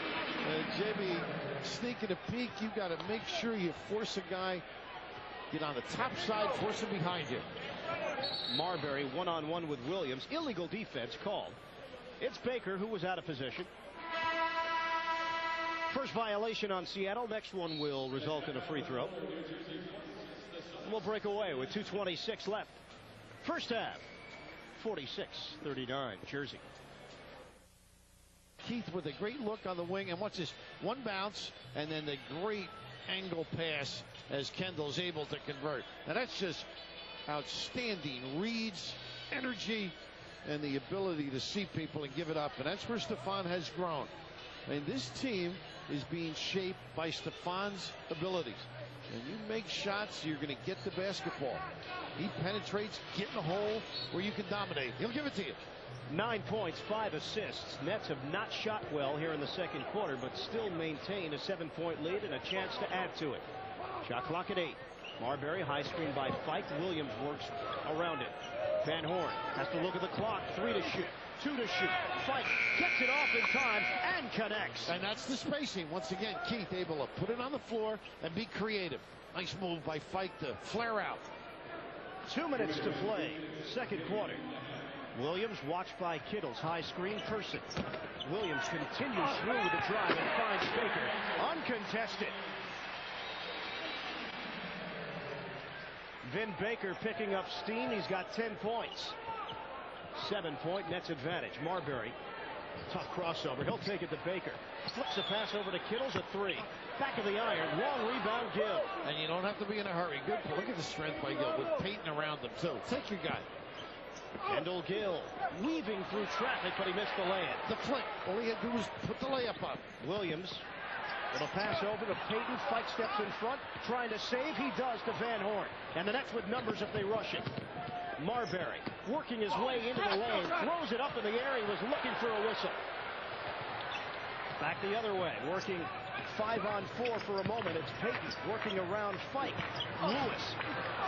Jamie sneaking a peek. You got to make sure you force a guy, get on the top side, force him behind you. Marbury one-on-one with Williams. Illegal defense called. It's Baker who was out of position. First violation on Seattle. Next one will result in a free throw. We'll break away with 2:26 left. First half. 46-39 Jersey. Keith with a great look on the wing, and watch this, one bounce and then the great angle pass as Kendall's able to convert. Now that's just outstanding reads, energy, and the ability to see people and give it up, and that's where Stefan has grown. And this team is being shaped by Stefan's abilities. And you make shots, you're going to get the basketball. He penetrates, get in the hole where you can dominate. He'll give it to you. 9 points, 5 assists. Nets have not shot well here in the second quarter, but still maintain a 7-point lead and a chance to add to it. Shot clock at 8. Marbury, high screen by Fike. Williams works around it. Van Horn has to look at the clock. 3 to shoot, 2 to shoot. Fike gets it off in time and connects. And that's the spacing. Once again, Keith able to put it on the floor and be creative. Nice move by Fike to flare out. 2 minutes to play, second quarter. Williams watched by Kittles. High screen, Person. Williams continues through with the drive and finds Baker. Uncontested. Vin Baker picking up steam. He's got 10 points. 7-point Nets advantage. Marbury. Tough crossover. He'll take it to Baker. Flips a pass over to Kittles. A 3. Back of the iron. Long rebound, Gill. And you don't have to be in a hurry. Good. Look at the strength by Gill with Payton around them, too. Take your guy. Kendall Gill weaving through traffic, but he missed the lay-in. The flick. All he had to do was put the layup up. Williams with a pass over to Payton. Fike steps in front, trying to save. He does to Van Horn. And the Nets with numbers if they rush it. Marbury working his way into the lane. Throws it up in the air. He was looking for a whistle. Back the other way. Working 5-on-4 for a moment. It's Payton working around Fike. Lewis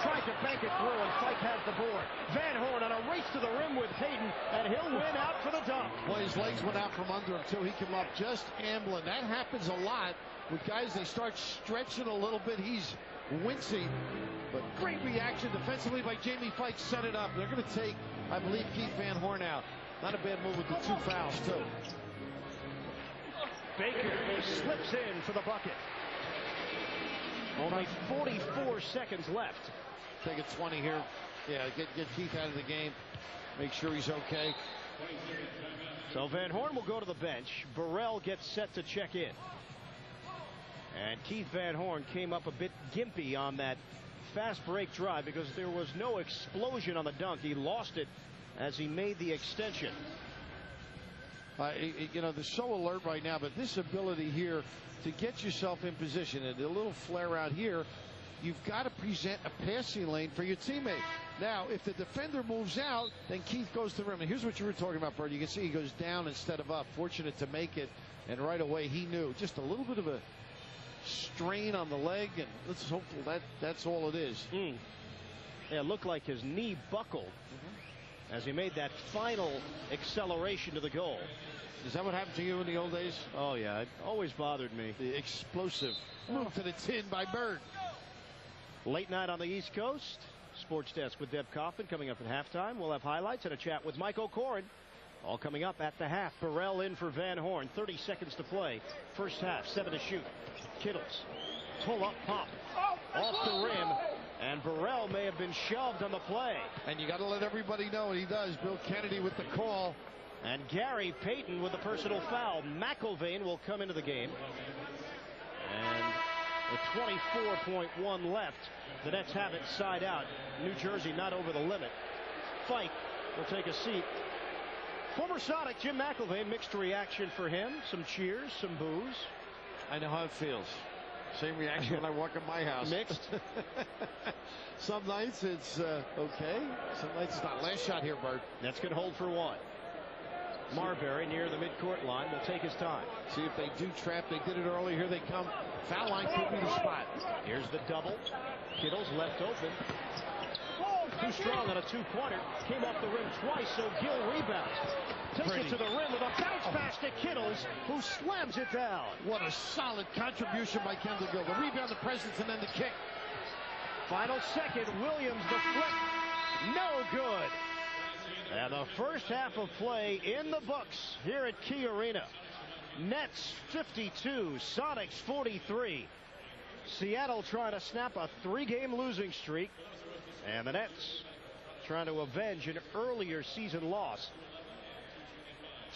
tried to bank it through, and Fike has the board. Van Horn on a race to the rim with Payton, and he'll win out for the dunk. Well, his legs went out from under him, too. He came up just ambling. That happens a lot with guys. They start stretching a little bit. He's wincing, but great reaction defensively by Jamie Fike. Set it up. They're going to take, I believe, Keith Van Horn out. Not a bad move with the 2 fouls, too. Baker slips in for the bucket. Only 44 seconds left. Take it 20 here. Yeah, get Keith out of the game. Make sure he's okay. So Van Horn will go to the bench. Burrell gets set to check in. And Keith Van Horn came up a bit gimpy on that fast break drive because there was no explosion on the dunk. He lost it as he made the extension. You know, they're so alert right now, but this ability here to get yourself in position and a little flare out here, you've got to present a passing lane for your teammate. Now, if the defender moves out, then Keith goes to the rim. And here's what you were talking about, Bert. You can see he goes down instead of up. Fortunate to make it, and right away he knew. Just a little bit of a strain on the leg, and let's hope that's all it is. Yeah, it looked like his knee buckled as he made that final acceleration to the goal. Is that what happened to you in the old days? Oh, yeah. It always bothered me. The explosive move to the tin by Bird. Late night on the East Coast. Sports Desk with Deb Kaufman coming up at halftime. We'll have highlights and a chat with Mike O'Koren. All coming up at the half. Burrell in for Van Horn. 30 seconds to play. First half, 7 to shoot. Kittles. Pull-up pop. Off the rim. And Burrell may have been shoved on the play. And you got to let everybody know, and he does. Bill Kennedy with the call. And Gary Payton with the personal foul. McIlvain will come into the game. And with 24.1 left, the Nets have it side out. New Jersey not over the limit. Fike will take a seat. Former Sonic Jim McIlvain, mixed reaction for him. Some cheers, some boos. I know how it feels. Same reaction when I walk in my house. Mixed. Some nights it's okay. Some nights it's not. Last shot here, Bert. Nets can hold for 1. Marbury near the midcourt line will take his time. See if they do trap. They did it earlier. Here they come. Foul line could be the spot. Here's the double. Kittles left open. Too strong on a 2-pointer. Came off the rim twice, so Gill rebounds. Takes it to the rim with a bounce pass to Kittles. Gills, who slams it down. What a solid contribution by Kendall Gill. The rebound, the presence, and then the kick. Final second, Williams, the flip, no good. And the first half of play in the books here at Key Arena. Nets 52, Sonics 43. Seattle trying to snap a 3-game losing streak, and the Nets trying to avenge an earlier season loss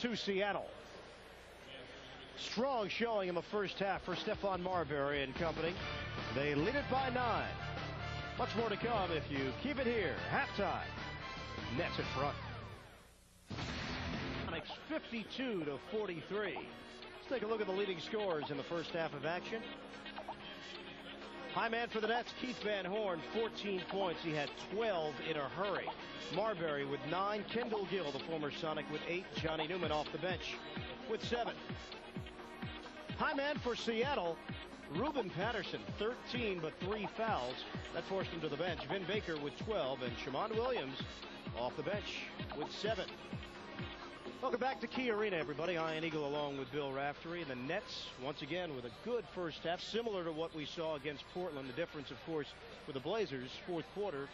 to Seattle. Strong showing in the first half for Stephon Marbury and company. They lead it by 9. Much more to come if you keep it here. Halftime. Nets in front. Sonics 52 to 43. Let's take a look at the leading scorers in the first half of action. High man for the Nets, Keith Van Horn, 14 points. He had 12 in a hurry. Marbury with 9. Kendall Gill, the former Sonic, with 8. Johnny Newman off the bench with 7. High man for Seattle, Ruben Patterson, 13 but 3 fouls. That forced him to the bench. Vin Baker with 12, and Shamon Williams off the bench with 7. Welcome back to Key Arena, everybody. Ian Eagle along with Bill Raftery. The Nets, once again, with a good first half, similar to what we saw against Portland. The difference, of course, with the Blazers, fourth quarter,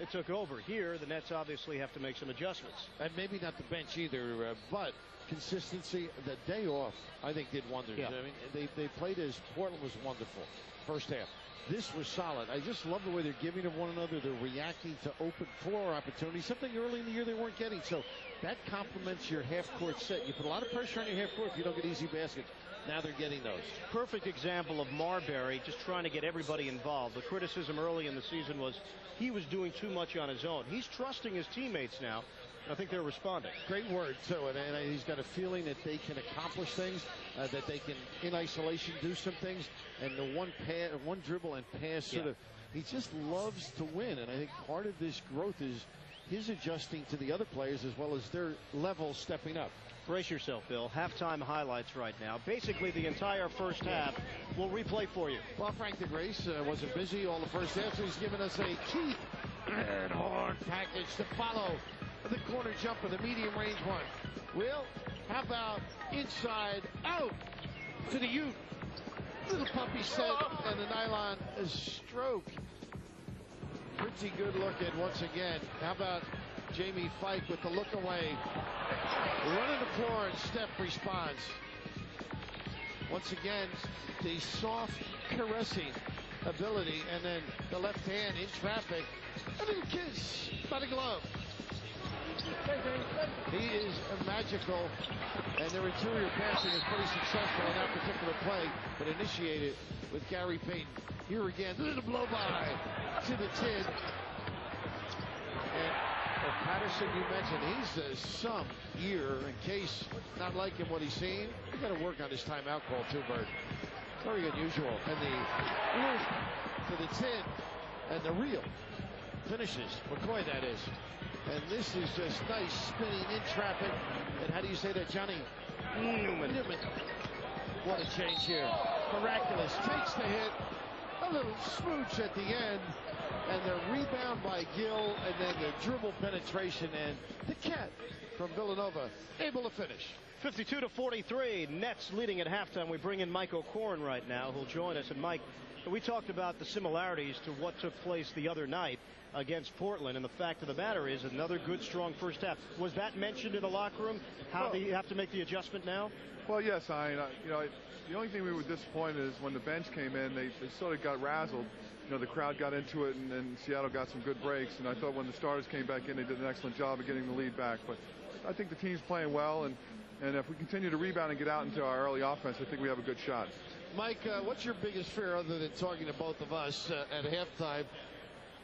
it took over. Here, the Nets obviously have to make some adjustments. And maybe not the bench either, but consistency. The day off, I think, did wonders. Yeah. I mean, they played as Portland was wonderful first half. This was solid. I just love the way they're giving to one another. They're reacting to open floor opportunities, something early in the year they weren't getting. So that complements your half-court set. You put a lot of pressure on your half-court if you don't get easy baskets. Now they're getting those. Perfect example of Marbury just trying to get everybody involved. The criticism early in the season was he was doing too much on his own. He's trusting his teammates now. I think they're responding. Great word, too. And he's got a feeling that they can accomplish things, that they can, in isolation, do some things. And the one dribble and pass sort of, he just loves to win. And I think part of this growth is his adjusting to the other players as well as their level stepping up. Brace yourself, Bill. Halftime highlights right now. Basically, the entire first half we'll replay for you. Well, Frank DeGrace wasn't busy all the first half, so he's given us a Keith Van Horn package to follow. The corner jumper, the medium range one. Will, how about inside out to the Ute? Little puppy set and the nylon stroke. Pretty good looking once again. How about Jamie Fike with the look away? Running the floor and Steph responds. Once again, the soft caressing ability, and then the left hand in traffic. A little kiss by the glove. He is magical, and their interior passing is pretty successful in that particular play, but initiated with Gary Payton. Here again, little blow by to the 10. And Patterson, you mentioned, he's some year in case not liking what he's seen. He's got to work on his timeout call too, Bird. Very unusual. And the loop to the 10, and the reel finishes. McCoy, that is. And this is just nice spinning in traffic. And how do you say that, Johnny? Newman. What a change here. Miraculous. Takes the hit. A little smooch at the end. And the rebound by Gill. And then the dribble penetration. And the cat from Villanova able to finish. 52 to 43. Nets leading at halftime. We bring in Mike O'Korn right now, who'll join us. And Mike, we talked about the similarities to what took place the other night against Portland, and the fact of the matter is another good, strong first half. Was that mentioned in the locker room? How do you have to make the adjustment now? Well, yes, the only thing we were disappointed is when the bench came in, they sort of got razzled. The crowd got into it, and Seattle got some good breaks. And I thought when the starters came back in, they did an excellent job of getting the lead back. But I think the team's playing well, and if we continue to rebound and get out into our early offense, I think we have a good shot. Mike, what's your biggest fear, other than talking to both of us at halftime,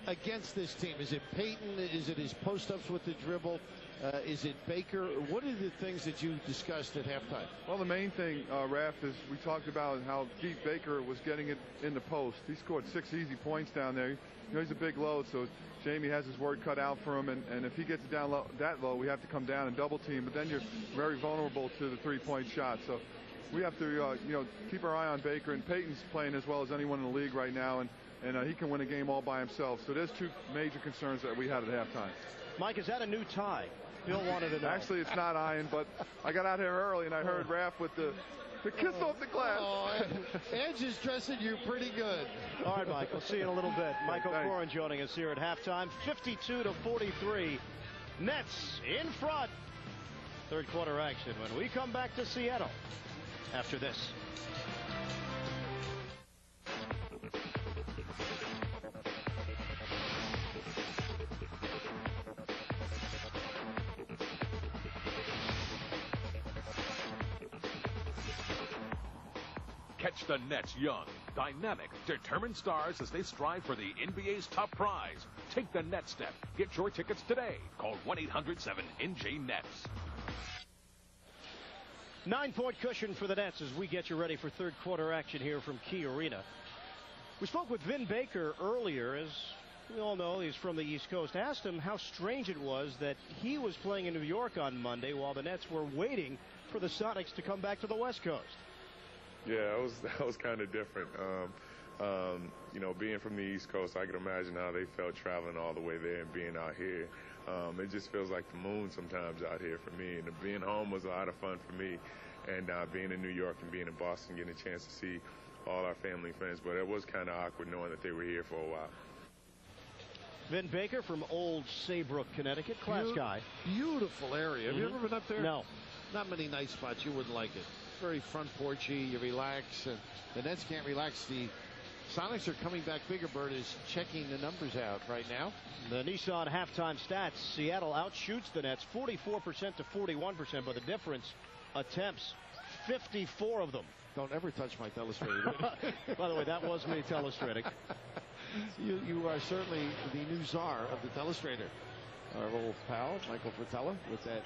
against this team? Is it Payton? Is it his post-ups with the dribble? Is it Baker? What are the things that you discussed at halftime? Well, the main thing, Raf, is we talked about how deep Baker was getting it in the post. He scored 6 easy points down there. He's a big load, so Jamie has his work cut out for him, and if he gets it down that low, we have to come down and double team, but then you're very vulnerable to the three-point shot. So we have to keep our eye on Baker, and Payton's playing as well as anyone in the league right now, and he can win a game all by himself. So there's two major concerns that we had at halftime. Mike, is that a new tie? Bill wanted to know. Actually, it's not iron, but I got out here early and I heard Raph with the kiss off the glass. Oh, Edge is dressing you pretty good. All right, Mike, we'll see you in a little bit. Michael Corin joining us here at halftime. 52-43. Nets in front. Third quarter action when we come back to Seattle after this. Catch the Nets young, dynamic, determined stars as they strive for the NBA's top prize. Take the Net step. Get your tickets today. Call 1-800-7-NJ-NETS. 9-point cushion for the Nets as we get you ready for third quarter action here from Key Arena. We spoke with Vin Baker earlier. As we all know, he's from the East Coast. Asked him how strange it was that he was playing in New York on Monday while the Nets were waiting for the Sonics to come back to the West Coast. Yeah, that was kind of different. You know, being from the East Coast, I can imagine how they felt traveling all the way there and being out here. It just feels like the moon sometimes out here for me. And being home was a lot of fun for me. And being in New York and being in Boston, getting a chance to see all our family and friends. But it was kind of awkward knowing that they were here for a while. Vin Baker from Old Saybrook, Connecticut. Class guy. Beautiful area. Have you ever been up there? No. Not many nice spots. You wouldn't like it. Very front porchy. You relax. And the Nets can't relax. The Sonics are coming back. Bigger Bird is checking the numbers out right now. The Nissan halftime stats. Seattle outshoots the Nets 44% to 41%, but the difference attempts 54 of them. Don't ever touch my telestrator. By the way, that was me telestrating. You are certainly the new czar of the telestrator. Our old pal, Michael Fratello, with that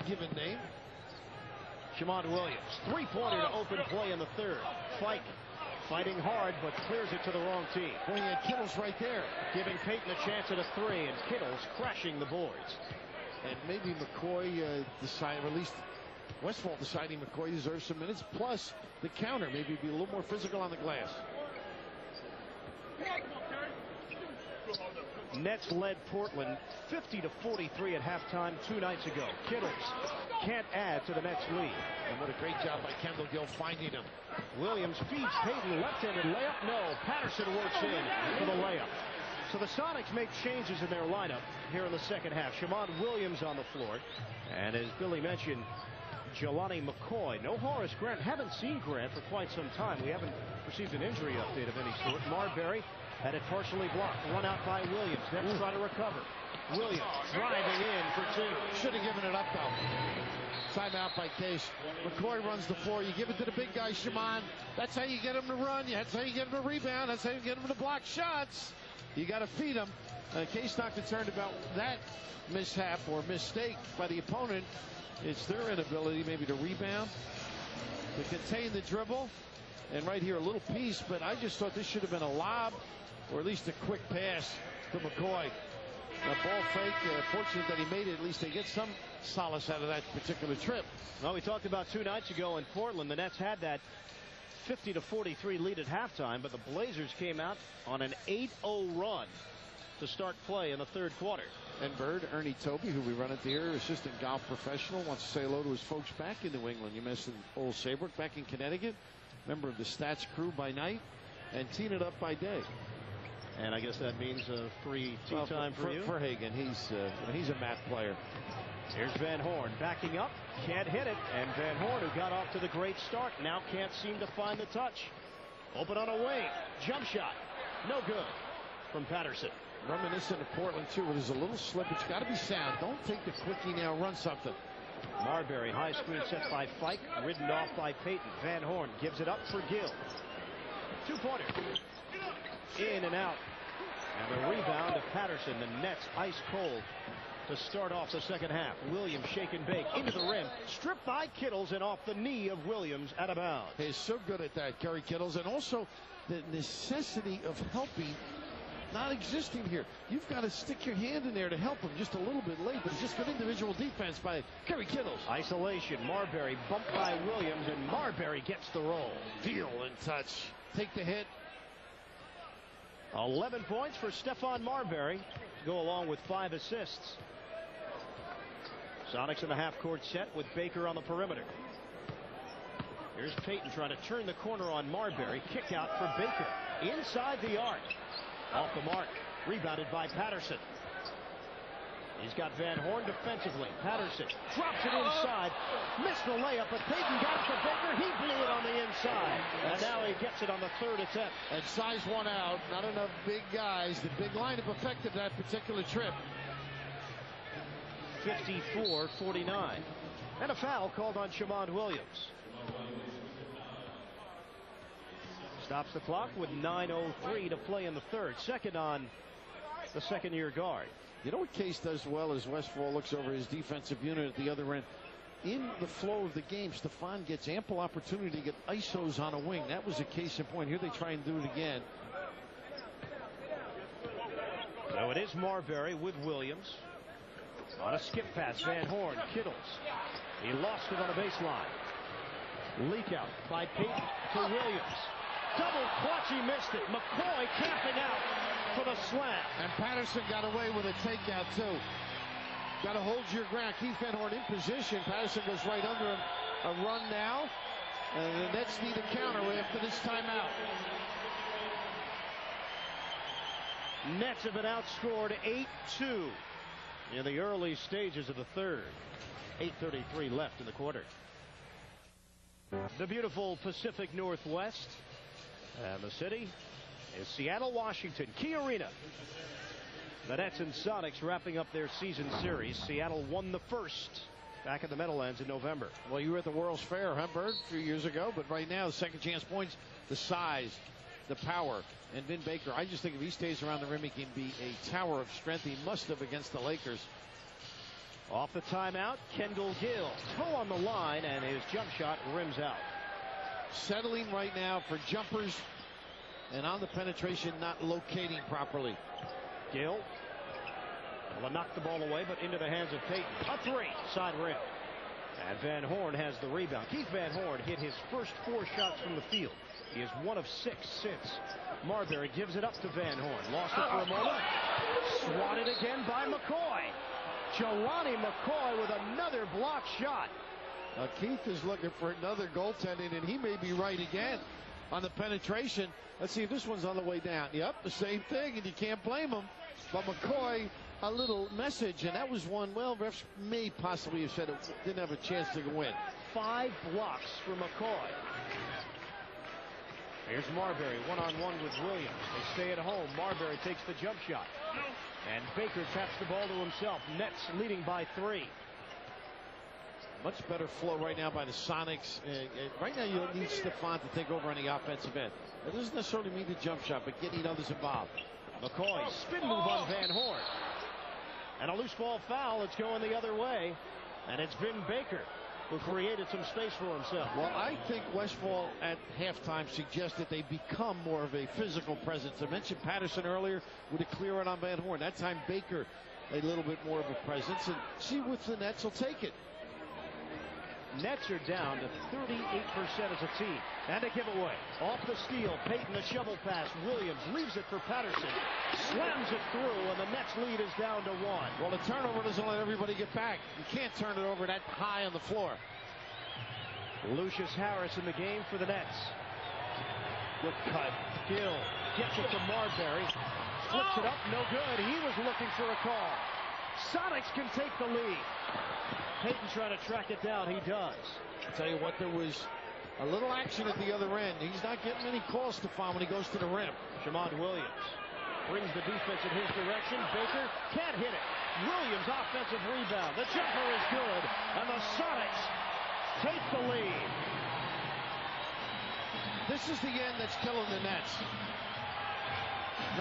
given name. Shamond Williams, three-pointer to open play in the third. Fike fighting hard, but clears it to the wrong team. Boy, he had Kittles right there. Giving Payton a chance at a three, and Kittles crashing the boards. And maybe McCoy decide, or at least Westphal deciding McCoy deserves some minutes, plus the counter, maybe be a little more physical on the glass. Nets led Portland 50-43 at halftime 2 nights ago. Kittles can't add to the Nets lead. And what a great job by Kendall Gill finding him. Williams feeds Payton, left-handed layup. No, Patterson works in for the layup. So the Sonics make changes in their lineup here in the second half. Shamond Williams on the floor. And as Billy mentioned, Jelani McCoy. No Horace Grant. Haven't seen Grant for quite some time. We haven't received an injury update of any sort. Marbury had it partially blocked. Run out by Williams. Nets try to recover. Williams driving in for two. Should have given it up, though. Timeout by Case. McCoy runs the floor. You give it to the big guy, Shamond. That's how you get him to run. That's how you get him to rebound. That's how you get him to block shots. You got to feed him. Case not concerned about that mishap or mistake by the opponent. It's their inability maybe to rebound, to contain the dribble. And right here, a little piece, but I just thought this should have been a lob or at least a quick pass to McCoy. A ball fake. Fortunate that he made it. At least they get some solace out of that particular trip. Well, we talked about 2 nights ago in Portland. The Nets had that 50-43 lead at halftime, but the Blazers came out on an 8-0 run to start play in the third quarter. And Bird, Ernie Toby, who we run into here, assistant golf professional, wants to say hello to his folks back in New England. You mentioned Old Saybrook back in Connecticut, member of the Stats crew by night, and teeing it up by day. And I guess that means a free tee time for you. For Hagen, he's a math player. Here's Van Horn backing up, can't hit it, and Van Horn, who got off to the great start, now can't seem to find the touch. Open on a wing, jump shot, no good from Patterson. Reminiscent of Portland too, where there's a little slippage. Got to be sound. Don't take the quickie now. Run something. Marbury, high screen set by Fike, ridden off by Payton. Van Horn gives it up for Gill. 2-pointer. In and out. And the rebound to Patterson. The Nets ice cold to start off the second half. Williams shake and bake into the rim. Stripped by Kittles and off the knee of Williams out of bounds. He's so good at that, Kerry Kittles. And also the necessity of helping not existing here. You've got to stick your hand in there to help him just a little bit late, but it's just good individual defense by Kerry Kittles. Isolation. Marbury bumped by Williams, and Marbury gets the roll. Feel and touch. Take the hit. 11 points for Stephon Marbury to go along with 5 assists. Sonics in the half-court set with Baker on the perimeter. Here's Payton trying to turn the corner on Marbury. Kick out for Baker. Inside the arc. Off the mark. Rebounded by Patterson. He's got Van Horn defensively. Patterson drops it inside. Missed the layup, but Payton got it to Baker. He blew it on the inside. And now he gets it on the third attempt. And size one out. Not enough big guys. The big lineup affected that particular trip. 54-49. And a foul called on Shamond Williams. Stops the clock with 9:03 to play in the third. Second on the second-year guard. You know what Case does well as Westfall looks over his defensive unit at the other end. In the flow of the game, Stefan gets ample opportunity to get ISOs on a wing. That was a case in point. Here they try and do it again. So it is Marbury with Williams. On a skip pass, Van Horn, Kittles. He lost it on the baseline. Leak out by Payton to Williams. Double clutch, he missed it. McCoy camping out for the slam. And Patterson got away with a takeout, too. Got to hold your ground. Keith Van Horn in position. Patterson goes right under him. A run now. And the Nets need a counter after this timeout. Nets have been outscored 8-2 in the early stages of the third. 8:33 left in the quarter. The beautiful Pacific Northwest. And the city is Seattle, Washington, Key Arena. The Nets and Sonics wrapping up their season series. Seattle won the first back at the Meadowlands in November. Well, you were at the World's Fair, huh, Bird, a few years ago. But right now, the second chance points, the size, the power. And Vin Baker, I just think if he stays around the rim, he can be a tower of strength. He must have against the Lakers. Off the timeout, Kendall Gill. Toe on the line, and his jump shot rims out. Settling right now for jumpers, and on the penetration, not locating properly. Gill will knock the ball away, but into the hands of Payton. A three, side rim. And Van Horn has the rebound. Keith Van Horn hit his first 4 shots from the field. He is 1 of 6 since. Marbury gives it up to Van Horn. Lost it for a moment. Swatted again by McCoy. Jelani McCoy with another block shot. Keith is looking for another goaltending, and he may be right again on the penetration. Let's see if this one's on the way down. Yep, the same thing, and you can't blame him. But McCoy, a little message, and that was one, well, refs may possibly have said it didn't have a chance to win. 5 blocks for McCoy. Here's Marbury, one-on-one with Williams. They stay at home. Marbury takes the jump shot. And Baker taps the ball to himself. Nets leading by 3. Much better flow right now by the Sonics. Right now, you don't need Stefan to take over on the offensive end. It doesn't necessarily mean the jump shot, but getting others involved. McCoy, spin move on Van Horn. And a loose ball foul. It's going the other way. And it's Vin Baker who created some space for himself. Well, I think Westfall at halftime suggested they become more of a physical presence. I mentioned Patterson earlier with a clear run on Van Horn. That time Baker a little bit more of a presence, and see what the Nets will take it. Nets are down to 38% as a team. And a giveaway. Off the steal. Payton a shovel pass. Williams leaves it for Patterson. Slams it through, and the Nets lead is down to 1. Well, the turnover doesn't let everybody get back. You can't turn it over that high on the floor. Lucius Harris in the game for the Nets. Good cut. Gill gets it to Marbury. Flips it up. No good. He was looking for a call. Sonics can take the lead. Payton trying to track it down. He does. I'll tell you what, there was a little action at the other end. He's not getting any calls, Stefan, when he goes to the rim. Shamond Williams brings the defense in his direction. Baker can't hit it. Williams offensive rebound. The jumper is good, and the Sonics take the lead. This is the end that's killing the Nets.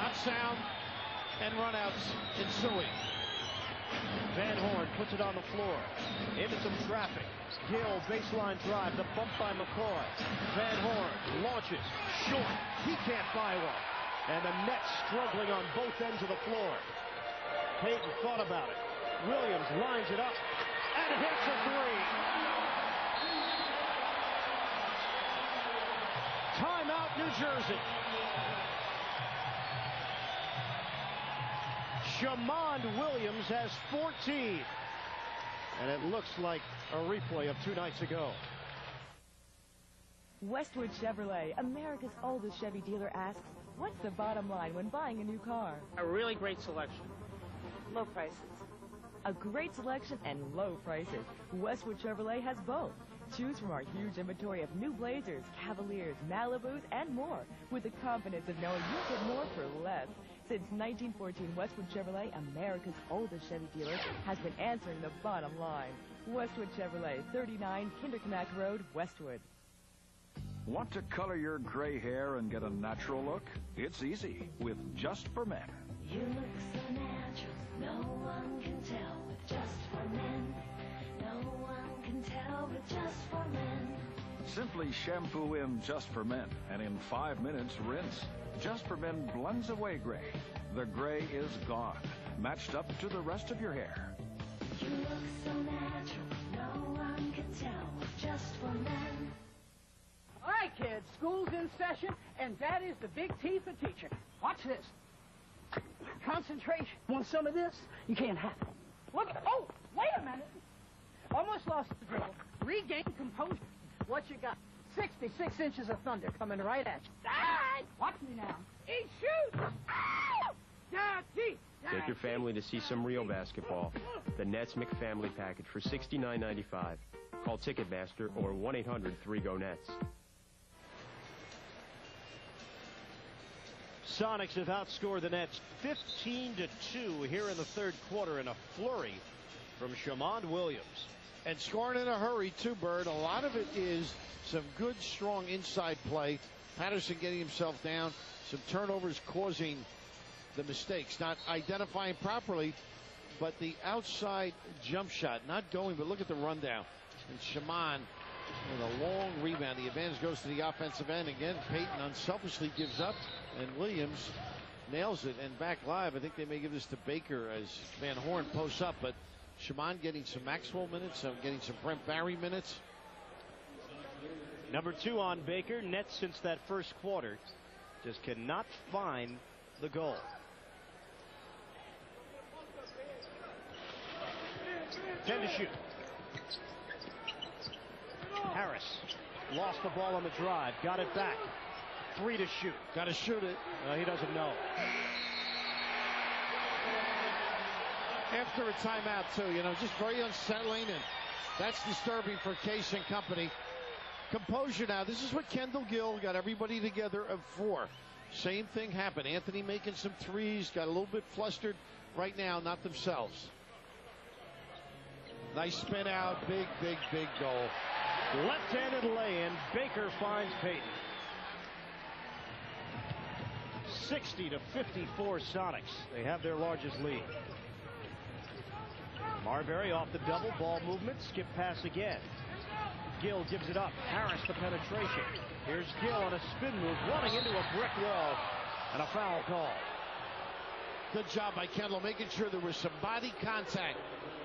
Not sound and runouts ensuing. Van Horn puts it on the floor. Into some traffic. Gill baseline drive. The bump by McCoy. Van Horn launches. Short. He can't buy one. And the Nets struggling on both ends of the floor. Payton thought about it. Williams lines it up and hits a 3. Timeout, New Jersey. Shamond Williams has 14. And it looks like a replay of 2 nights ago. Westwood Chevrolet, America's oldest Chevy dealer, asks, what's the bottom line when buying a new car? A really great selection. Low prices. A great selection and low prices. Westwood Chevrolet has both. Choose from our huge inventory of new Blazers, Cavaliers, Malibus, and more, with the confidence of knowing you'll get more for less. Since 1914, Westwood Chevrolet, America's oldest Chevy dealer, has been answering the bottom line. Westwood Chevrolet, 39 Kinderknack Road, Westwood. Want to color your gray hair and get a natural look? It's easy with Just for Men. You look so natural, no one can tell with Just for Men. No one can tell with Just for Men. Simply shampoo in Just for Men, and in 5 minutes, rinse. Just for Men blends away gray. The gray is gone, matched up to the rest of your hair. You look so natural, no one can tell with Just for Men. All right, kids, school's in session, and that is the big T for teacher. Watch this. Concentration. Want some of this? You can't have it. Look, oh, wait a minute. Almost lost the drill. Regain composure. What you got? 66 inches of thunder coming right at you. Ah! Watch me now. He shoots! Ah! Take your family to see some real basketball. The Nets McFamily package for $69.95. Call Ticketmaster or 1-800-3GO-NETS. Sonics have outscored the Nets 15-2 here in the third quarter in a flurry from Shamond Williams. And scoring in a hurry, too, Bird. A lot of it is some good, strong inside play. Patterson getting himself down. Some turnovers causing the mistakes. Not identifying properly, but the outside jump shot. Not going, but look at the rundown. And Shamond with a long rebound. The advantage goes to the offensive end. Again, Payton unselfishly gives up, and Williams nails it. And back live, I think they may give this to Baker as Van Horn posts up, but Shamond getting some Maxwell minutes, getting some Brent Barry minutes. Number 2 on Baker. Nets since that first quarter just cannot find the goal. Ten to shoot. Harris lost the ball on the drive, got it back. 3 to shoot. Got to shoot it. He doesn't know. After a timeout, too, just very unsettling, and that's disturbing for Case and company. Composure now. This is what Kendall Gill got everybody together for. Same thing happened. Anthony making some threes, got a little bit flustered right now, not themselves. Nice spin out, big goal. Left-handed lay-in. Baker finds Payton. 60-54 Sonics. They have their largest lead. Marbury off the double, ball movement, skip pass again. Gill gives it up. Harris the penetration. Here's Gill on a spin move, running into a brick wall, and a foul call. Good job by Kendall, making sure there was some body contact.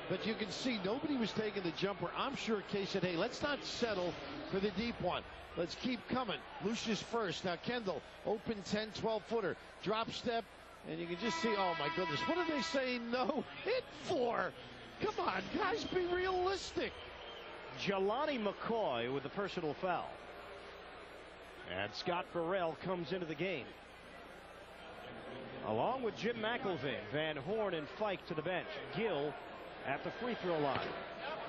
But you can see nobody was taking the jumper. I'm sure Case said, hey, let's not settle for the deep one. Let's keep coming. Lucius first. Now Kendall, open 10, 12-footer. Drop step, and you can just see, oh, my goodness. What are they saying no hit for? Come on, guys, be realistic. Jelani McCoy with the personal foul. And Scott Burrell comes into the game. Along with Jim McElvain, Van Horn and Fike to the bench. Gill at the free throw line.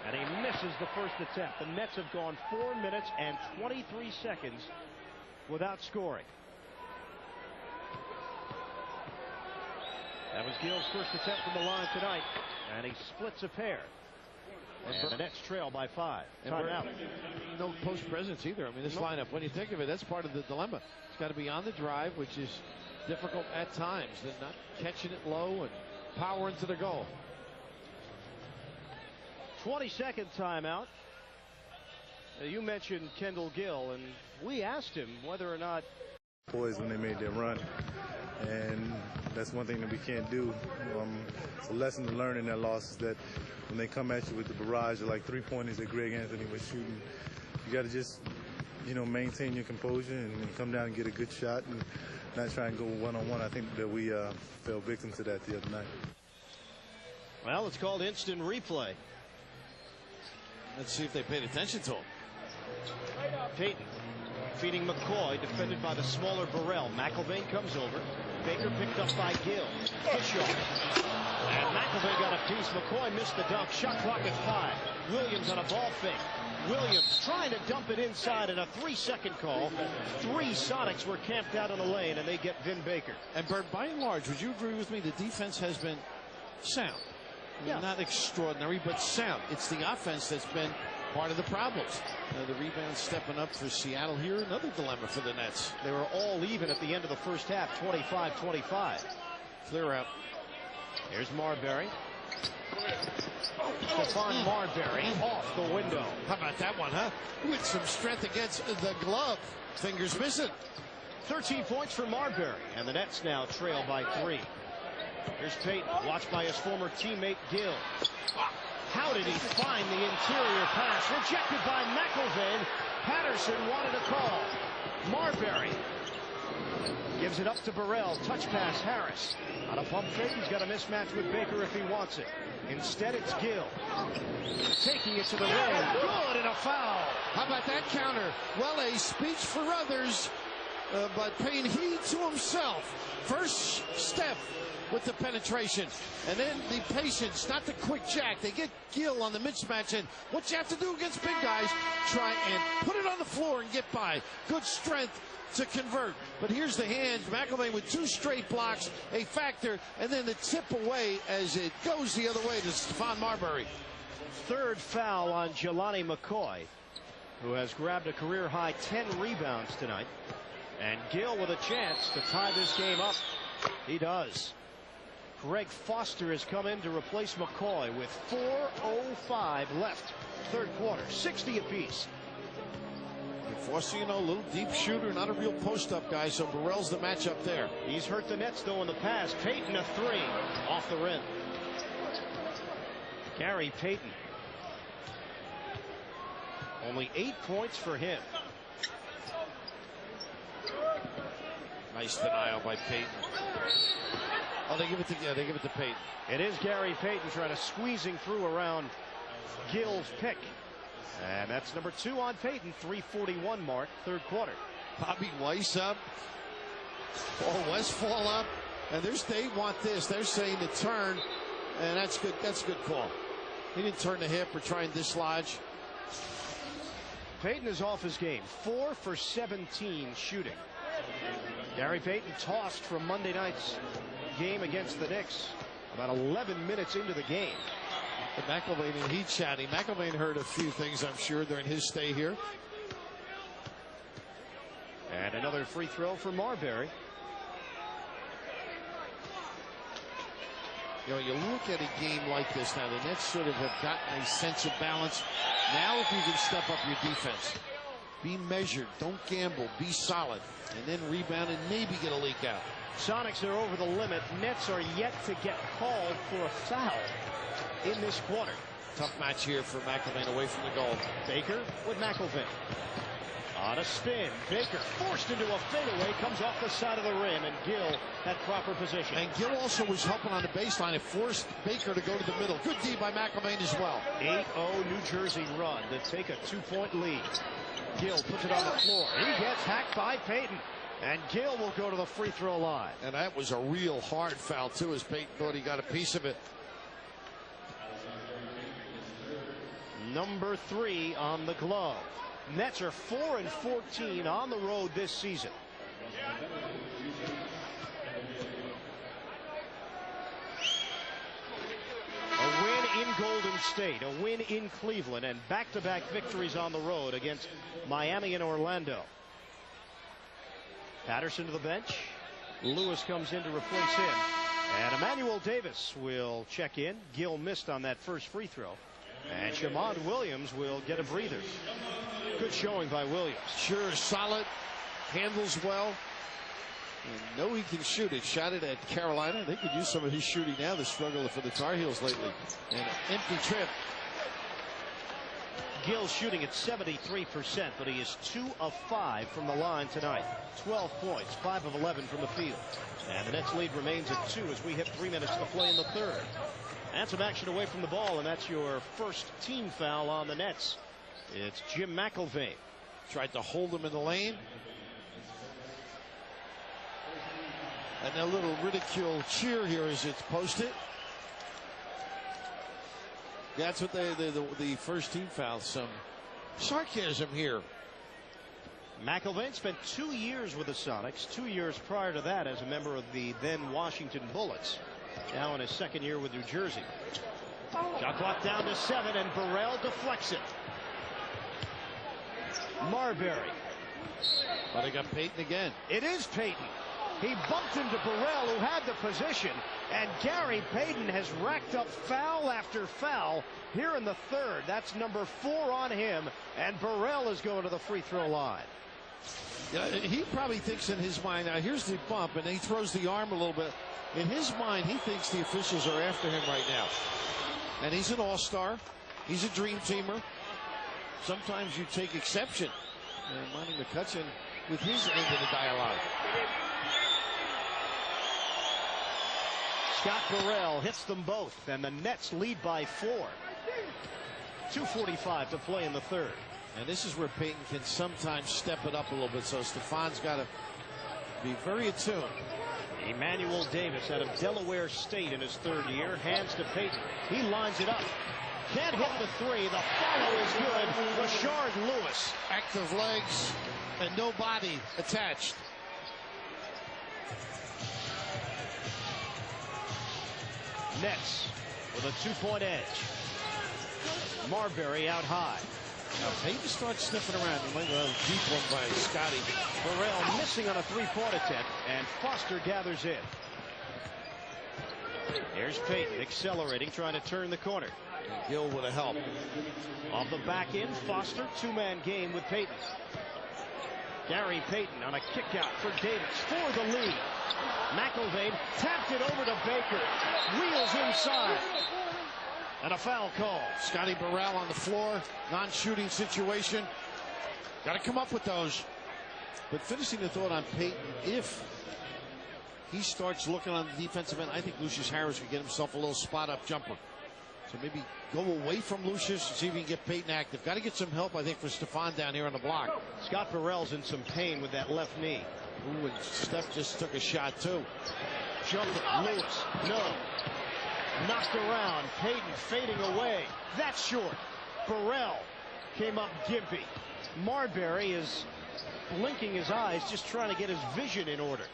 And he misses the first attempt. The Nets have gone 4 minutes and 23 seconds without scoring. That was Gill's first attempt from the line tonight. And he splits a pair. And the Nets trail by 5. Timeout. No post presence either. I mean, this lineup, when you think of it, that's part of the dilemma. It's got to be on the drive, which is difficult at times. They're not catching it low and power into the goal. 22nd timeout. You mentioned Kendall Gill, and we asked him whether or not poised when they made their run, and that's one thing that we can't do. It's a lesson to learn in that loss is that when they come at you with the barrage of like 3-pointers that Greg Anthony was shooting, you got to just, maintain your composure and come down and get a good shot and not try and go one-on-one. I think that we fell victim to that the other night. Well, it's called instant replay. Let's see if they paid attention to him. Payton feeding McCoy, defended by the smaller Burrell. McIlvaine comes over. Baker picked up by Gill. Bischoff. And McIlvaine got a piece. McCoy missed the dunk. Shot clock at 5. Williams on a ball fake. Williams trying to dump it inside, and a 3-second call. 3 Sonics were camped out in the lane, and they get Vin Baker. And Bert, by and large, would you agree with me? The defense has been sound. Yeah. Not extraordinary, but sound. It's the offense that's been part of the problems. The rebound stepping up for Seattle here. Another dilemma for the Nets. They were all even at the end of the first half, 25-25. Clear out. Here's Marbury. Stephon Marbury off the window. How about that one, huh? With some strength against the glove. Fingers missing. 13 points for Marbury, and the Nets now trail by 3. Here's Payton, watched by his former teammate Gill. How did he find the interior pass? Rejected by McIlvaine. Patterson wanted a call. Marbury gives it up to Burrell. Touch pass, Harris. On a pump fake, he's got a mismatch with Baker if he wants it. Instead, it's Gill. Taking it to the rim. Good, and a foul. How about that counter? Well, a speech for others, but paying heed to himself. First step with the penetration, and then the patience, not the quick jack. They get Gill on the mismatch, and what you have to do against big guys, try and put it on the floor and get by. Good strength to convert. But here's the hands. McIlvaine with 2 straight blocks, a factor, and then the tip away as it goes the other way to Stephon Marbury. 3rd foul on Jelani McCoy, who has grabbed a career-high 10 rebounds tonight. And Gill with a chance to tie this game up. He does. Greg Foster has come in to replace McCoy with 4:05 left. 3rd quarter, 60 apiece. Foster, you know, a little deep shooter, not a real post-up guy, so Burrell's the matchup there. He's hurt the Nets, though, in the past. Payton a 3 off the rim. Gary Payton. Only 8 points for him. Nice denial by Payton. Oh, they give it to Payton. It is Gary Payton trying to squeezing through around Gill's pick. And that's number 2 on Payton. 3:41 mark, 3rd quarter. Bobby Weiss up. Or Westfall up. And they want this. They're saying to turn. And that's good. That's a good call. He didn't turn the hip or try and dislodge. Payton is off his game. 4 for 17 shooting. Gary Payton tossed from Monday night's game against the Knicks about 11 minutes into the game. And McIlvaine and he chatting. McIlvaine heard a few things, I'm sure, during his stay here. And another free throw for Marbury. You know, you look at a game like this now, the Nets sort of have gotten a sense of balance. Now if you can step up your defense, be measured, don't gamble, be solid, and then rebound and maybe get a leak out. Sonics are over the limit. Nets are yet to get called for a foul in this quarter. Tough match here for McIlvaine away from the goal. Baker with McIlvaine. On a spin, Baker forced into a fadeaway, comes off the side of the rim, and Gill had proper position. And Gill also was helping on the baseline. It forced Baker to go to the middle. Good D by McIlvaine as well. 8-0 New Jersey run to take a 2-point lead. Gill puts it on the floor. He gets hacked by Payton. And Gill will go to the free throw line. And that was a real hard foul, too, as Payton thought he got a piece of it. Number 3 on the glove. Nets are 4-14 on the road this season. A win in Golden State, a win in Cleveland, and back-to-back victories on the road against Miami and Orlando. Patterson to the bench. Lewis comes in to replace him. And Emmanuel Davis will check in. Gill missed on that first free throw. And Shamond Williams will get a breather. Good showing by Williams. Sure, solid, handles well. And know he can shoot it. Shot it at Carolina. They could use some of his shooting now. The struggle for the Tar Heels lately. And an empty trip. Gill shooting at 73%, but he is 2 of 5 from the line tonight. 12 points, 5 of 11 from the field. And the Nets lead remains at 2 as we hit 3 minutes to play in the third. And some action away from the ball, and that's your first team foul on the Nets. It's Jim McIlvaine. Tried to hold him in the lane. And a little ridicule cheer here as it's posted. That's what the first team foul. Some sarcasm here. McIlvaine spent 2 years with the Sonics, 2 years prior to that as a member of the then Washington Bullets. Now in his second year with New Jersey. Shot clock down to 7, and Burrell deflects it. Marbury. But they got Payton again. It is Payton. He bumped into Burrell, who had the position, and Gary Payton has racked up foul after foul here in the third. That's number 4 on him, and Burrell is going to the free throw line. Yeah, he probably thinks in his mind, now here's the bump, and he throws the arm a little bit. In his mind, he thinks the officials are after him right now. And he's an all-star. He's a dream teamer. Sometimes you take exception. And Monty McCutcheon with his end of the dialogue. Scott Burrell hits them both, and the Nets lead by 4. 2:45 to play in the third. And this is where Payton can sometimes step it up a little bit, so Stefan's got to be very attuned. Emmanuel Davis out of Delaware State in his third year, hands to Payton. He lines it up. Can't hit the 3. The follow is good. Rashard Lewis. Active legs and no body attached. Nets with a 2-point edge. Marbury out high. Now Payton starts sniffing around. He might have a deep one by Scotty. Burrell missing on a 3-point attempt, and Foster gathers in. Here's Payton accelerating, trying to turn the corner. And Gill with a help. Off the back end, Foster, 2-man game with Payton. Gary Payton on a kick out for Davis for the lead. McIlvaine tapped it over to Baker. Wheels inside. And a foul call. Scotty Burrell on the floor. Non-shooting situation. Got to come up with those. But finishing the thought on Payton, if he starts looking on the defensive end, I think Lucius Harris could get himself a little spot-up jumper. So maybe go away from Lucius and see if he can get Payton active. Got to get some help, I think, for Stefan down here on the block. Scott Burrell's in some pain with that left knee. Ooh, and Steph just took a shot, too. Jump it. Lewis. No. Knocked around. Payton fading away. That's short. Burrell came up gimpy. Marbury is blinking his eyes, just trying to get his vision in order.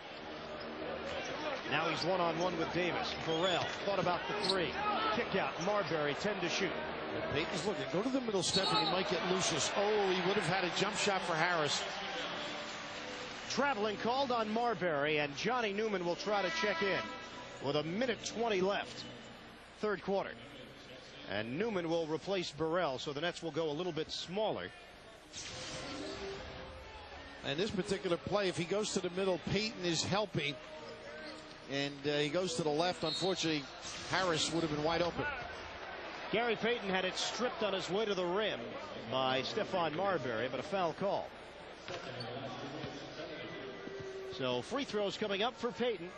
Now he's one-on-one with Davis. Burrell thought about the 3. Kick out. Marbury 10 to shoot. Payton's looking. Go to the middle step and he might get Lucius. Oh, he would have had a jump shot for Harris. Traveling called on Marbury, and Johnny Newman will try to check in with 1:20 left. Third quarter. And Newman will replace Burrell, so the Nets will go a little bit smaller. And this particular play, if he goes to the middle, Payton is helping. And he goes to the left. Unfortunately, Harris would have been wide open. Gary Payton had it stripped on his way to the rim by Stephon Marbury, but a foul call. So free throws coming up for Payton.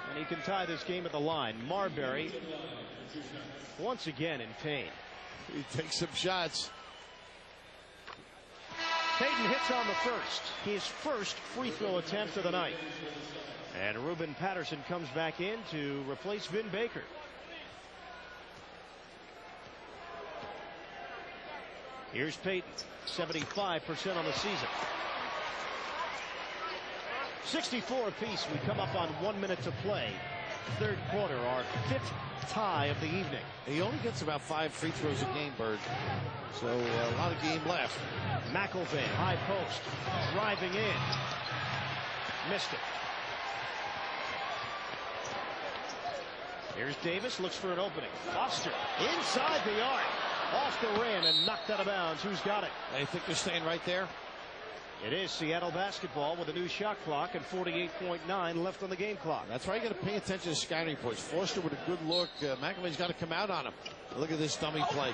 And he can tie this game at the line. Marbury once again in pain. He takes some shots. Payton hits on the first. His first free throw attempt of the night. And Ruben Patterson comes back in to replace Vin Baker. Here's Payton, 75% on the season. 64 apiece. We come up on 1 minute to play. Third quarter, our 5th tie of the evening. He only gets about 5 free throws a game, Bird. So a lot of game left. McIlvaine, high post, driving in. Missed it. Here's Davis, looks for an opening. Foster inside the arc. Off the rim and knocked out of bounds. Who's got it? I think they're staying right there. It is Seattle basketball with a new shot clock and 48.9 left on the game clock. That's why you got to pay attention to scouting reports. Foster with a good look. McIlvaine's got to come out on him. Look at this dummy play.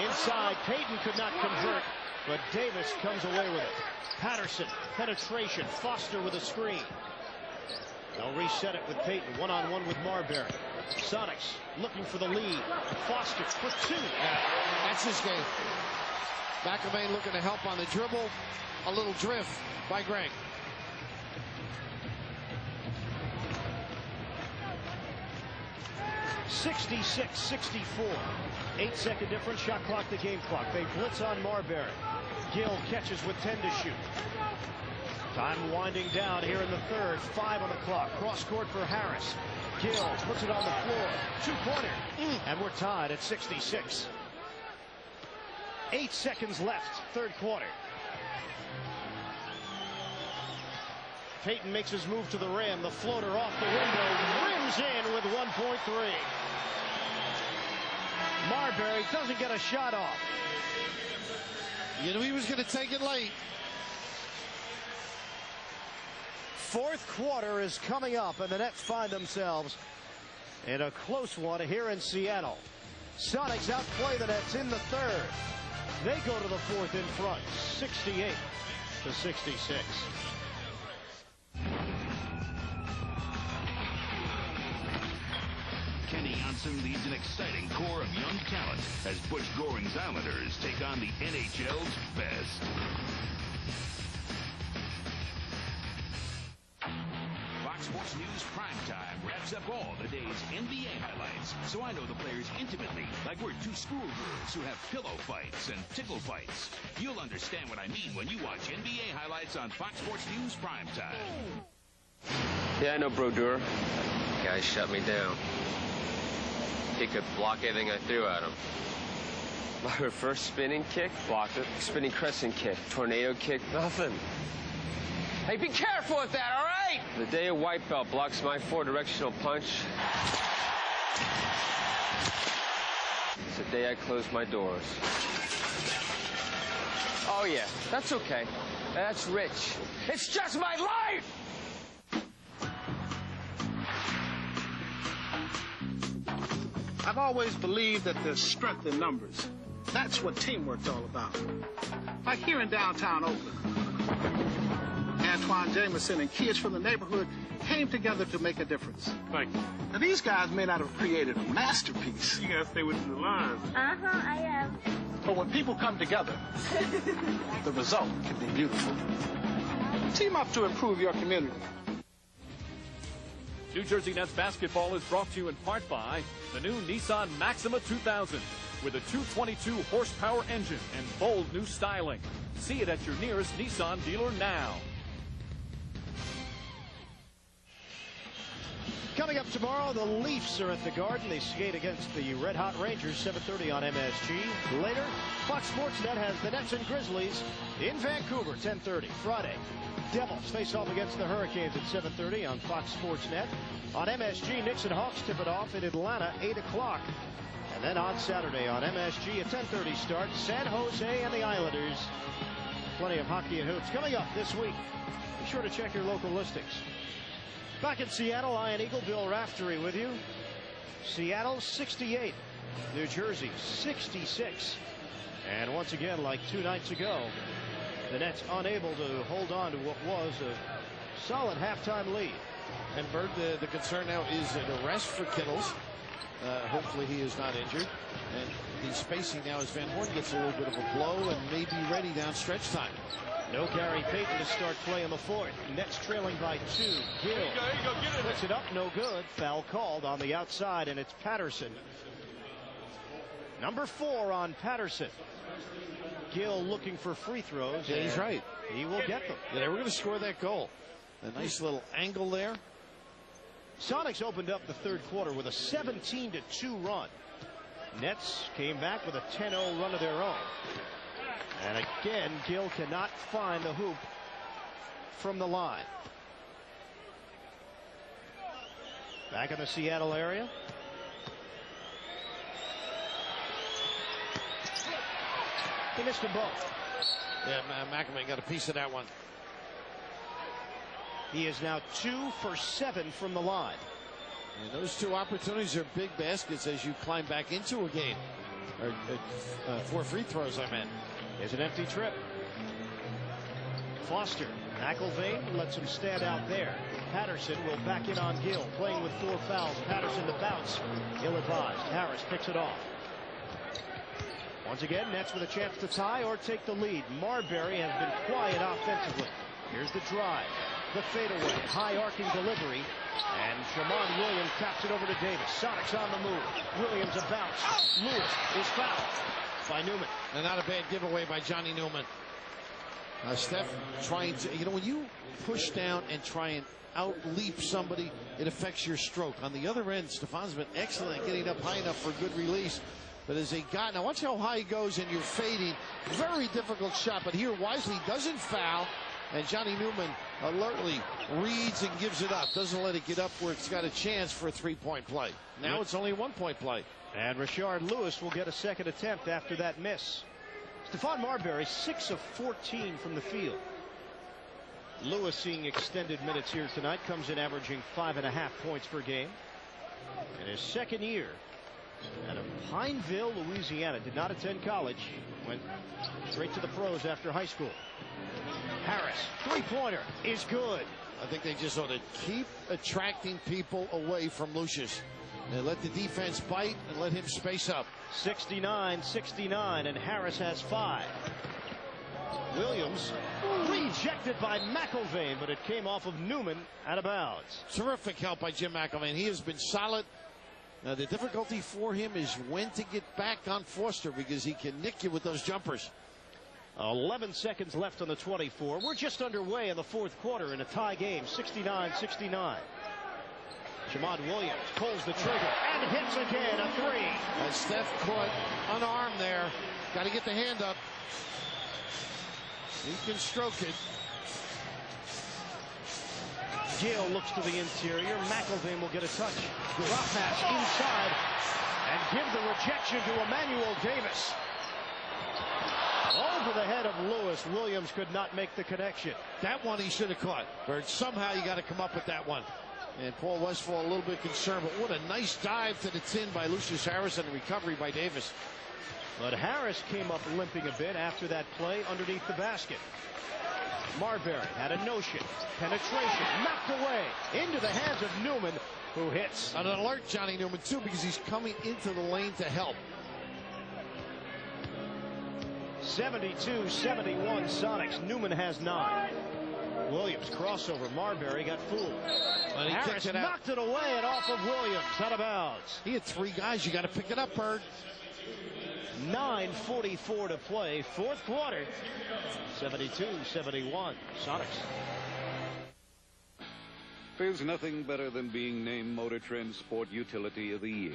Inside, Payton could not convert, but Davis comes away with it. Patterson, penetration, Foster with a screen. They'll reset it with Payton, one-on-one with Marbury. Sonics looking for the lead. Foster for two. Yeah, that's his game. McAmey looking to help on the dribble. A little drift by Greg. (66-64). 8-second difference, shot clock to game clock. They blitz on Marbury. Gill catches with 10 to shoot. Time winding down here in the third. 5 on the clock. Cross court for Harris. Gill puts it on the floor. Two-pointer. And we're tied at 66. 8 seconds left, third quarter. Payton makes his move to the rim. The floater off the window. Rims in with 1.3. Marbury doesn't get a shot off. You knew he was going to take it late. Fourth quarter is coming up, and the Nets find themselves in a close one here in Seattle. Sonics outplay the Nets in the third. They go to the fourth in front, 68-66. Kenny Johnson leads an exciting core of young talent as Butch Goring's Islanders take on the NHL's best. Fox Sports News Primetime wraps up all the day's NBA highlights, so I know the players intimately, like we're two schoolgirls who have pillow fights and tickle fights. You'll understand what I mean when you watch NBA highlights on Fox Sports News Primetime. Yeah, I know Brodeur. Guy shut me down. He could block anything I threw at him. My reverse spinning kick, blocked it. Spinning crescent kick, tornado kick, nothing. Hey, be careful with that, all right? The day a white belt blocks my four-directional punch, it's the day I close my doors. Oh, yeah, that's okay. That's rich. It's just my life! I've always believed that there's strength in numbers. That's what teamwork's all about. Like here in downtown Oakland, Antoine Jameson and kids from the neighborhood came together to make a difference. Thank you. Now, these guys may not have created a masterpiece. You gotta stay within the lines. I am. But when people come together, the result can be beautiful. Team up to improve your community. New Jersey Nets basketball is brought to you in part by the new Nissan Maxima 2000 with a 222 horsepower engine and bold new styling. See it at your nearest Nissan dealer now. Coming up tomorrow, the Leafs are at the Garden. They skate against the Red Hot Rangers, 7:30 on MSG. Later, Fox Sportsnet has the Nets and Grizzlies in Vancouver, 10:30. Friday, Devils face off against the Hurricanes at 7:30 on Fox Sportsnet. On MSG, Knicks and Hawks tip it off in Atlanta, 8 o'clock. And then on Saturday on MSG, a 10:30 start, San Jose and the Islanders. Plenty of hockey and hoops coming up this week. Be sure to check your local listings. Back in Seattle, Iron Eagle, Bill Raftery with you. Seattle 68, New Jersey 66. And once again, like 2 nights ago, the Nets unable to hold on to what was a solid halftime lead. And Bert, the concern now is an arrest for Kittles. Hopefully he is not injured. And the spacing now as Van Horn gets a little bit of a blow and may be ready down stretch time. No Gary Payton to start play in the fourth. Nets trailing by 2. Gill puts it up, no good. Foul called on the outside, and it's Patterson. Number 4 on Patterson. Gill looking for free throws. Yeah, he's right. He will get them. Yeah, they were going to score that goal. A nice little angle there. Sonics opened up the third quarter with a 17-2 run. Nets came back with a 10-0 run of their own. And again, Gill cannot find the hoop from the line. Back in the Seattle area. He missed them both. Yeah, McAmey got a piece of that one. He is now 2 for 7 from the line. And those two opportunities are big baskets as you climb back into a game. Or 4 free throws, I meant. There's an empty trip. Foster. McIlvain lets him stand out there. Patterson will back in on Gill, playing with 4 fouls. Patterson to bounce. Ill-advised. Harris picks it off. Once again, Nets with a chance to tie or take the lead. Marbury has been quiet offensively. Here's the drive. The fadeaway. High arcing delivery. And Shamon Williams taps it over to Davis. Sonics on the move. Williams a bounce. Lewis is fouled by Newman. And not a bad giveaway by Johnny Newman. Steph trying to, when you push down and try and out-leap somebody, it affects your stroke. On the other end, Stefan's been excellent at getting up high enough for a good release. But as they got, now watch how high he goes and you're fading. Very difficult shot, but here Wisely doesn't foul. And Johnny Newman alertly reads and gives it up. Doesn't let it get up where it's got a chance for a 3-point play. Now it's only a 1-point play. And Rashard Lewis will get a second attempt after that miss. Stephon Marbury 6 of 14 from the field. Lewis seeing extended minutes here tonight, comes in averaging 5.5 points per game. In his second year out of Pineville, Louisiana. Did not attend college. Went straight to the pros after high school. Harris, 3-pointer is good. I think they just ought to keep attracting people away from Lucius. And let the defense bite and let him space up. 69-69, and Harris has 5. Williams rejected by McIlvain, but it came off of Newman out of bounds. Terrific help by Jim McIlvain. He has been solid. Now the difficulty for him is when to get back on Foster, because he can nick you with those jumpers. 11 seconds left on the 24. We're just underway in the 4th quarter in a tie game, 69-69. Shamon Williams pulls the trigger and hits again, a 3. And Steph caught unarmed there. Got to get the hand up. He can stroke it. Gill looks to the interior. McIlvain will get a touch. Drop pass inside and give the rejection to Emmanuel Davis. Over the head of Lewis. Williams could not make the connection. That one he should have caught. But somehow you got to come up with that one. And Paul Westphal a little bit concerned, but what a nice dive to the tin by Lucius Harris and a recovery by Davis. But Harris came up limping a bit after that play underneath the basket. Marbury had a notion. Penetration knocked away into the hands of Newman, who hits. An alert Johnny Newman too, because he's coming into the lane to help. 72-71 Sonics. Newman has 9. Williams crossover. Marbury got fooled. And he Harris it knocked it away and off of Williams. Out of bounds. He had 3 guys. You got to pick it up, Bird. 9:44 to play. 4th quarter. 72-71 Sonics. There's nothing better than being named Motor Trend Sport Utility of the Year.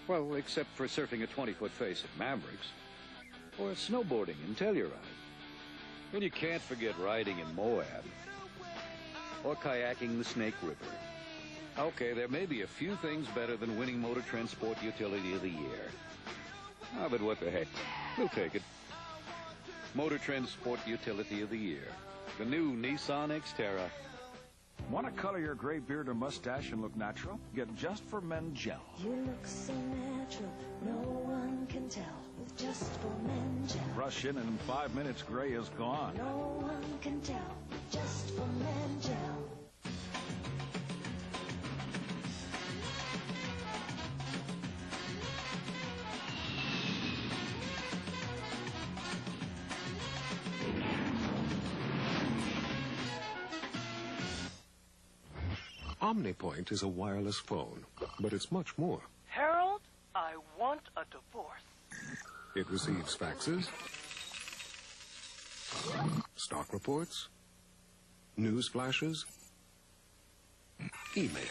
Well, except for surfing a 20-foot face at Mavericks. Or snowboarding in Telluride. And you can't forget riding in Moab. Or kayaking the Snake River. Okay, there may be a few things better than winning Motor Trend Sport Utility of the Year. Ah, but what the heck. We'll take it. Motor Trend Sport Utility of the Year. The new Nissan Xterra. Want to color your gray beard or mustache and look natural? Get Just for Men Gel. You look so natural, no one can tell. With Just for Men Gel. Brush in and in 5 minutes, gray is gone. No one can tell. With Just for Men Gel. OmniPoint is a wireless phone, but it's much more. Harold, I want a divorce. It receives faxes, stock reports, news flashes, email.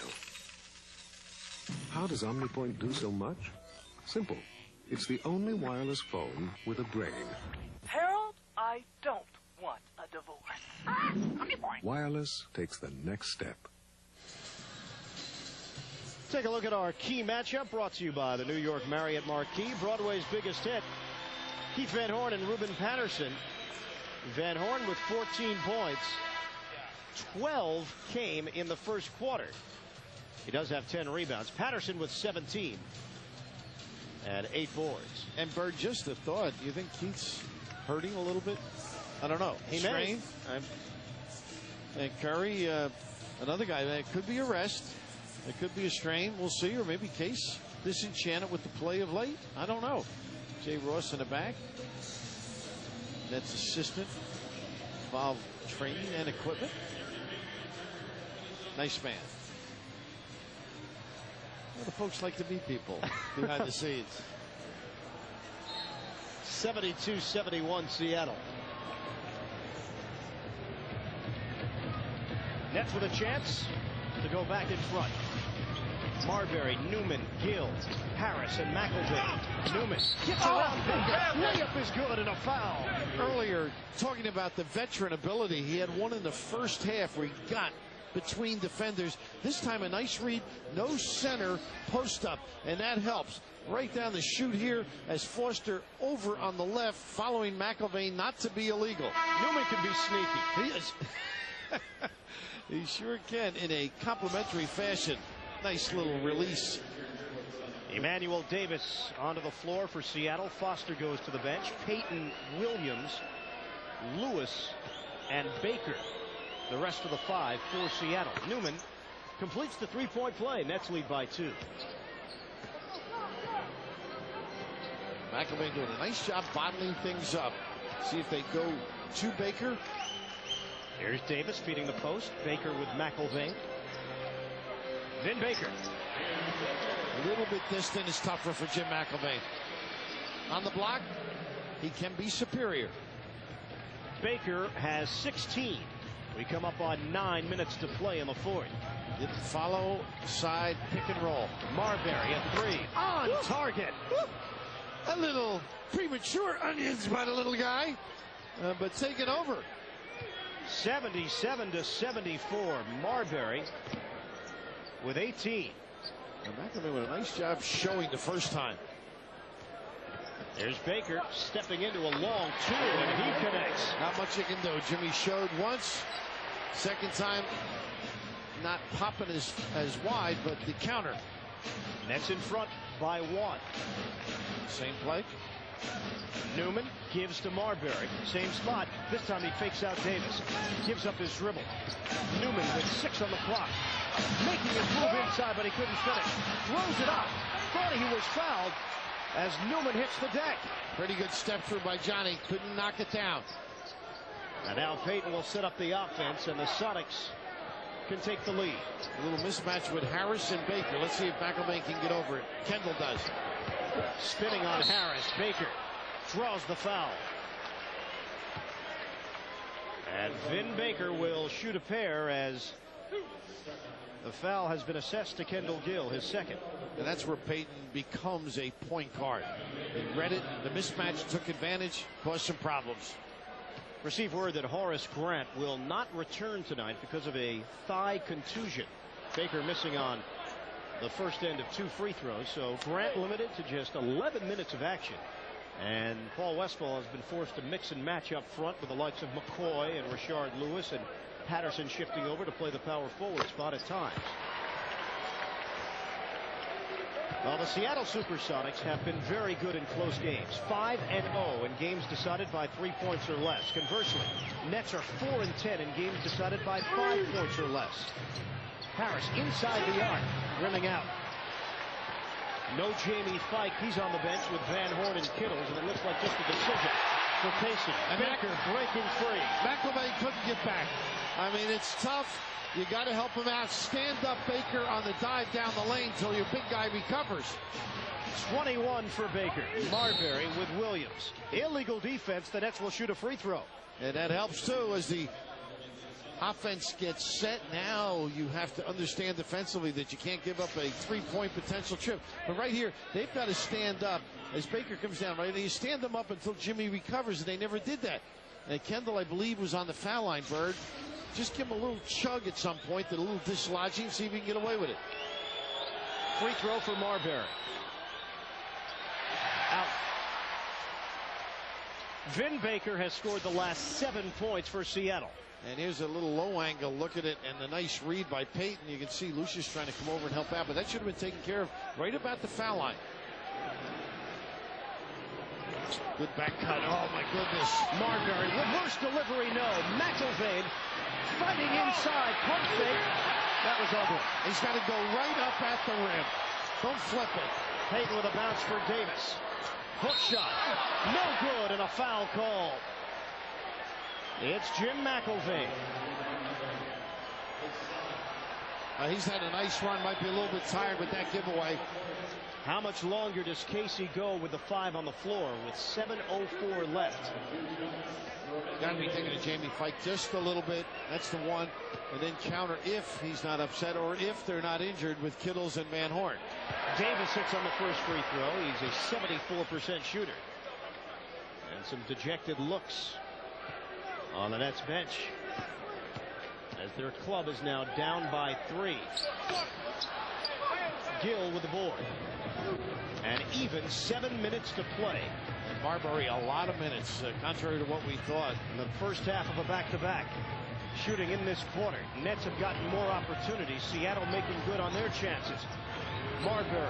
How does OmniPoint do so much? Simple. It's the only wireless phone with a brain. Harold, I don't want a divorce. Wireless takes the next step. Take a look at our key matchup, brought to you by the New York Marriott Marquis, Broadway's biggest hit. Keith Van Horn and Ruben Patterson. Van Horn with 14 points. 12 came in the 1st quarter. He does have 10 rebounds. Patterson with 17 and 8 boards. And Bird, just a thought. You think Keith's hurting a little bit? I don't know. He Strain. And Curry, another guy, that could be a rest. It could be a strain. We'll see. Or maybe Case disenchanted with the play of late. I don't know. Jay Ross in the back. Nets assistant. Involved training and equipment. Nice man. Well, the folks like to meet people behind the scenes. 72-71 Seattle. Nets with a chance to go back in front. Marbury, Newman, Gill, Harris, and McElveen. Newman gets around Baker. Layup is good and a foul. Earlier, talking about the veteran ability, he had one in the first half where he got between defenders. This time a nice read, no center, post up, and that helps. Right down the chute here as Foster over on the left, following McElveen, not to be illegal. Newman can be sneaky. He is. He sure can in a complimentary fashion. Nice little release. Emmanuel Davis onto the floor for Seattle. Foster goes to the bench. Peyton, Williams, Lewis, and Baker. The rest of the 5 for Seattle. Newman completes the three-point play. Nets lead by 2. McElveen doing a nice job bottling things up. See if they go to Baker. Here's Davis feeding the post. Baker with McElveen. Then Baker. A little bit distant is tougher for Jim McElveen. On the block, he can be superior. Baker has 16. We come up on 9 minutes to play in the fourth. Didn't follow side pick and roll. Marbury at 3 on target. A little premature onions by the little guy, but taken over. 77-74. Marbury with 18. And McElveen with a nice job showing the first time. There's Baker stepping into a long 2, and he connects. Not much you can do. Jimmy showed once. Second time, not popping as wide, but the counter. Nets in front by 1. Same play. Newman gives to Marbury. Same spot. This time he fakes out Davis. Gives up his dribble. Newman with 6 on the clock. Making his move inside, but he couldn't finish. Throws it up. Thought he was fouled as Newman hits the deck. Pretty good step through by Johnny. Couldn't knock it down. And now Peyton will set up the offense, and the Sonics can take the lead. A little mismatch with Harris and Baker. Let's see if McElveen can get over it. Kendall does. Spinning on Harris. Baker draws the foul. And Vin Baker will shoot a pair as the foul has been assessed to Kendall Gill, his second. And that's where Peyton becomes a point guard. He read it, the mismatch took advantage, caused some problems. Receive word that Horace Grant will not return tonight because of a thigh contusion. Baker missing on the first end of 2 free throws, so Grant limited to just 11 minutes of action. And Paul Westphal has been forced to mix and match up front with the likes of McCoy and Rashard Lewis, and Patterson shifting over to play the power forward spot at times. Well, the Seattle SuperSonics have been very good in close games. 5-0 in games decided by 3 points or less. Conversely, Nets are 4-10 in games decided by 5 points or less. Harris inside the arc, rimming out. No Jamie Fike. He's on the bench with Van Horn and Kittles, and it looks like just a decision for Casey. And Baker breaking free. McElveen couldn't get back. I mean, it's tough. You got to help him out. Stand up Baker on the dive down the lane till your big guy recovers. 21 for Baker. Marbury with Williams. Illegal defense. The Nets will shoot a free throw. And that helps too as the offense gets set. Now you have to understand defensively that you can't give up a 3-point potential trip. But right here, they've got to stand up as Baker comes down. Right, and you stand them up until Jimmy recovers, and they never did that. And Kendall, I believe, was on the foul line, Bird. Just give him a little chug at some point, a little dislodging, see if he can get away with it. Free throw for Marbury. Out. Vin Baker has scored the last 7 points for Seattle. And here's a little low angle look at it, and the nice read by Payton. You can see Lucius trying to come over and help out, but that should have been taken care of right about the foul line. Good back cut. Oh my goodness. Marbury, reverse delivery, no. McIlvain fighting inside, pump fake. That was ugly. He's got to go right up at the rim. Don't flip it. Payton with a bounce for Davis. Hook shot, no good, and a foul call. It's Jim McIlvain. He's had a nice run, might be a little bit tired with that giveaway. How much longer does Casey go with the 5 on the floor with 7:04 left? Got to be thinking of Jamie fight just a little bit. That's the one. And then counter if he's not upset or if they're not injured with Kittles and Van Horn. Davis hits on the first free throw. He's a 74% shooter. And some dejected looks on the Nets bench as their club is now down by 3. Gill with the board. And even 7 minutes to play. And Marbury a lot of minutes, contrary to what we thought. In the first half of a back-to-back. Shooting in this quarter. Nets have gotten more opportunities. Seattle making good on their chances. Marbury.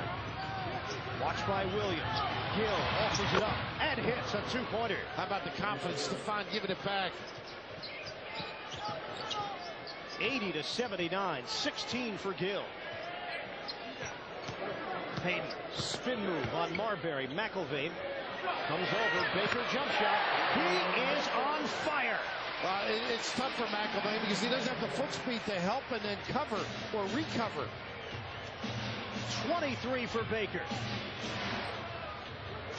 Watched by Williams. Gill offers it up and hits a 2-pointer. How about the confidence? Stephon giving it back. 80-79. 16 for Gill. Payton, spin move on Marbury. McIlvain comes over. Baker jump shot. He is on fire. It's tough for McIlvain because he doesn't have the foot speed to help and then cover or recover. 23 for Baker.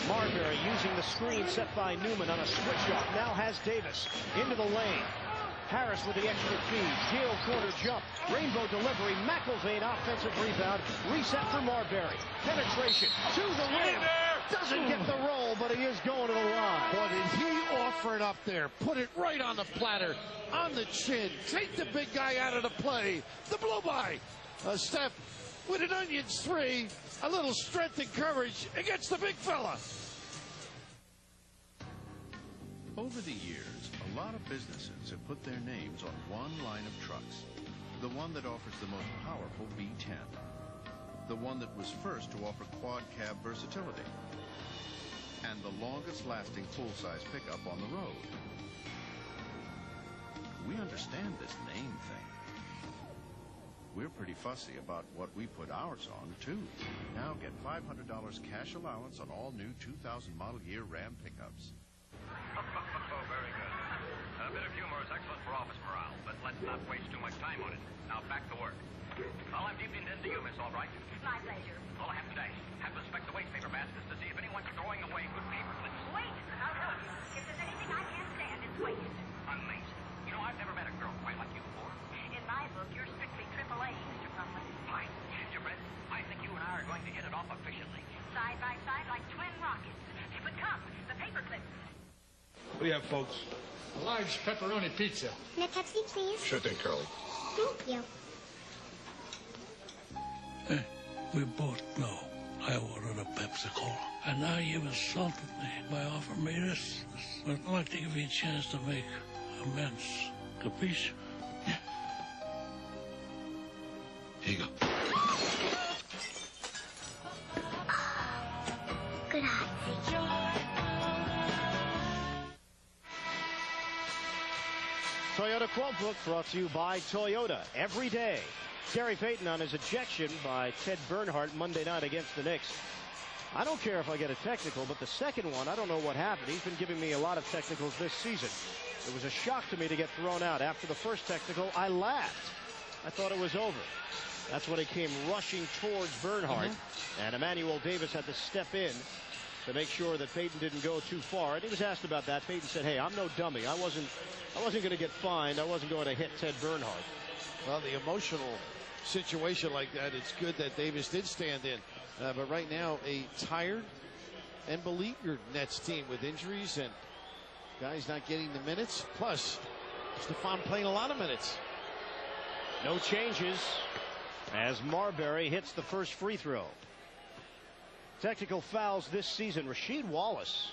Marbury using the screen set by Newman on a switch off. Now has Davis into the lane. Harris with the extra feed. Gill corner jump. Rainbow delivery. McIlvain offensive rebound. Reset for Marbury. Penetration to the rim. Doesn't get the roll, but he is going to the line. Boy, did he offer it up there. Put it right on the platter. On the chin. Take the big guy out of the play. The blow-by. Steph with an onions 3. A little strength and courage against the big fella. Over the years, a lot of businesses have put their names on one line of trucks. The one that offers the most powerful B10. The one that was first to offer quad cab versatility. And the longest lasting full-size pickup on the road. We understand this name thing. We're pretty fussy about what we put ours on, too. Now get $500 cash allowance on all new 2000 model year Ram pickups. Oh, very good. A bit of humor is excellent for office morale, but let's not waste too much time on it. Now back to work. I'll have deeply into you, Miss Albright. My pleasure. All I have today, have to inspect the waste paper baskets to see if anyone's throwing away good paper clips. Wait, I'll help you. If there's anything I can't stand, it's waste. Amazing. You know, I've never met a girl quite like you before. In my book, you're strictly AAA, Mr. Crumley. Fine. Gingerbread, I think you and I are going to hit it off efficiently. Side by side like twin rockets. But come, the paper clips. What do you have, folks? A large pepperoni pizza. And a Pepsi, please. Sure thing, Curly. Thank you. Hey, we both know I ordered a Pepsi Cola. And now you've insulted me by offering me this. But I'd like to give you a chance to make amends. Capiche? Here you go. Good eye. Toyota Quote Book brought to you by Toyota every day. Gary Payton on his ejection by Ted Bernhardt Monday night against the Knicks. I don't care if I get a technical, but the second one, I don't know what happened. He's been giving me a lot of technicals this season. It was a shock to me to get thrown out. After the first technical, I laughed. I thought it was over. That's when he came rushing towards Bernhardt. And Emmanuel Davis had to step in to make sure that Payton didn't go too far. And he was asked about that. Payton said, hey, I'm no dummy. I wasn't going to get fined. I wasn't going to hit Ted Bernhardt. Well, the emotional situation like that, it's good that Davis did stand in. But right now, a tired and beleaguered Nets team with injuries and guys not getting the minutes. Plus, Stephon playing a lot of minutes. No changes as Marbury hits the first free throw. Technical fouls this season. Rasheed Wallace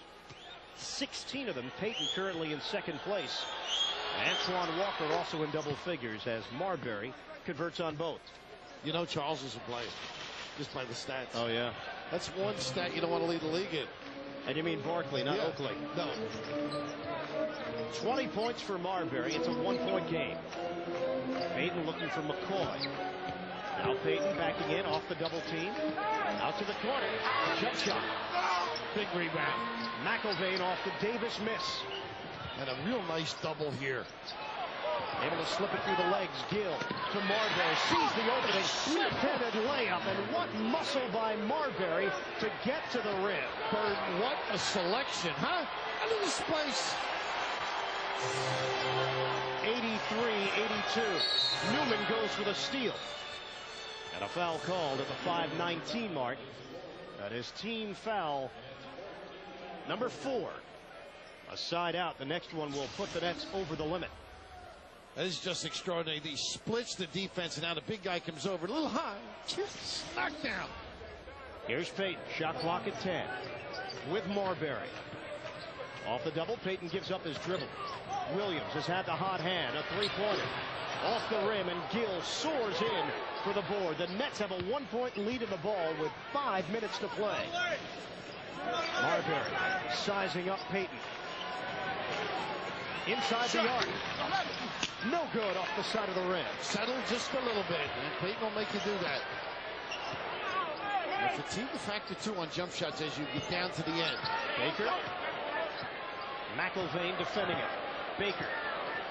16 of them. Peyton currently in second place. Antoine Walker also in double figures as Marbury converts on both. You know Charles isn't playing. Just by the stats. Oh, yeah. That's one stat you don't want to lead the league in. And you mean Barkley, not Oakley? No. 20 points for Marbury. It's a 1-point game. Peyton looking for McCoy. Now Peyton backing in off the double team. Out to the corner. Jump shot. Big rebound. McIlvaine off the Davis miss. And a real nice double here. Able to slip it through the legs. Gill to Marbury. Sees the opening. Left-handed layup. And what muscle by Marbury to get to the rim. Bird, what a selection, huh? Look at this place. 83-82. Newman goes for the steal. And a foul called at the 5:19 mark. That is team foul number 4. A side out. The next one will put the Nets over the limit. That is just extraordinary. He splits the defense, and now the big guy comes over a little high. Just knockdown. Here's Peyton. Shot clock at 10. With Marbury. Off the double, Peyton gives up his dribble. Williams has had the hot hand. A three-pointer. Off the rim, and Gill soars in for the board. The Nets have a 1-point lead in the ball with 5 minutes to play. Marbury sizing up Peyton. Inside the arc. No good off the side of the rim. Settle just a little bit, and Peyton will make you do that. And fatigue the factor 2 on jump shots as you get down to the end. Baker. McIlvaine defending it. Baker.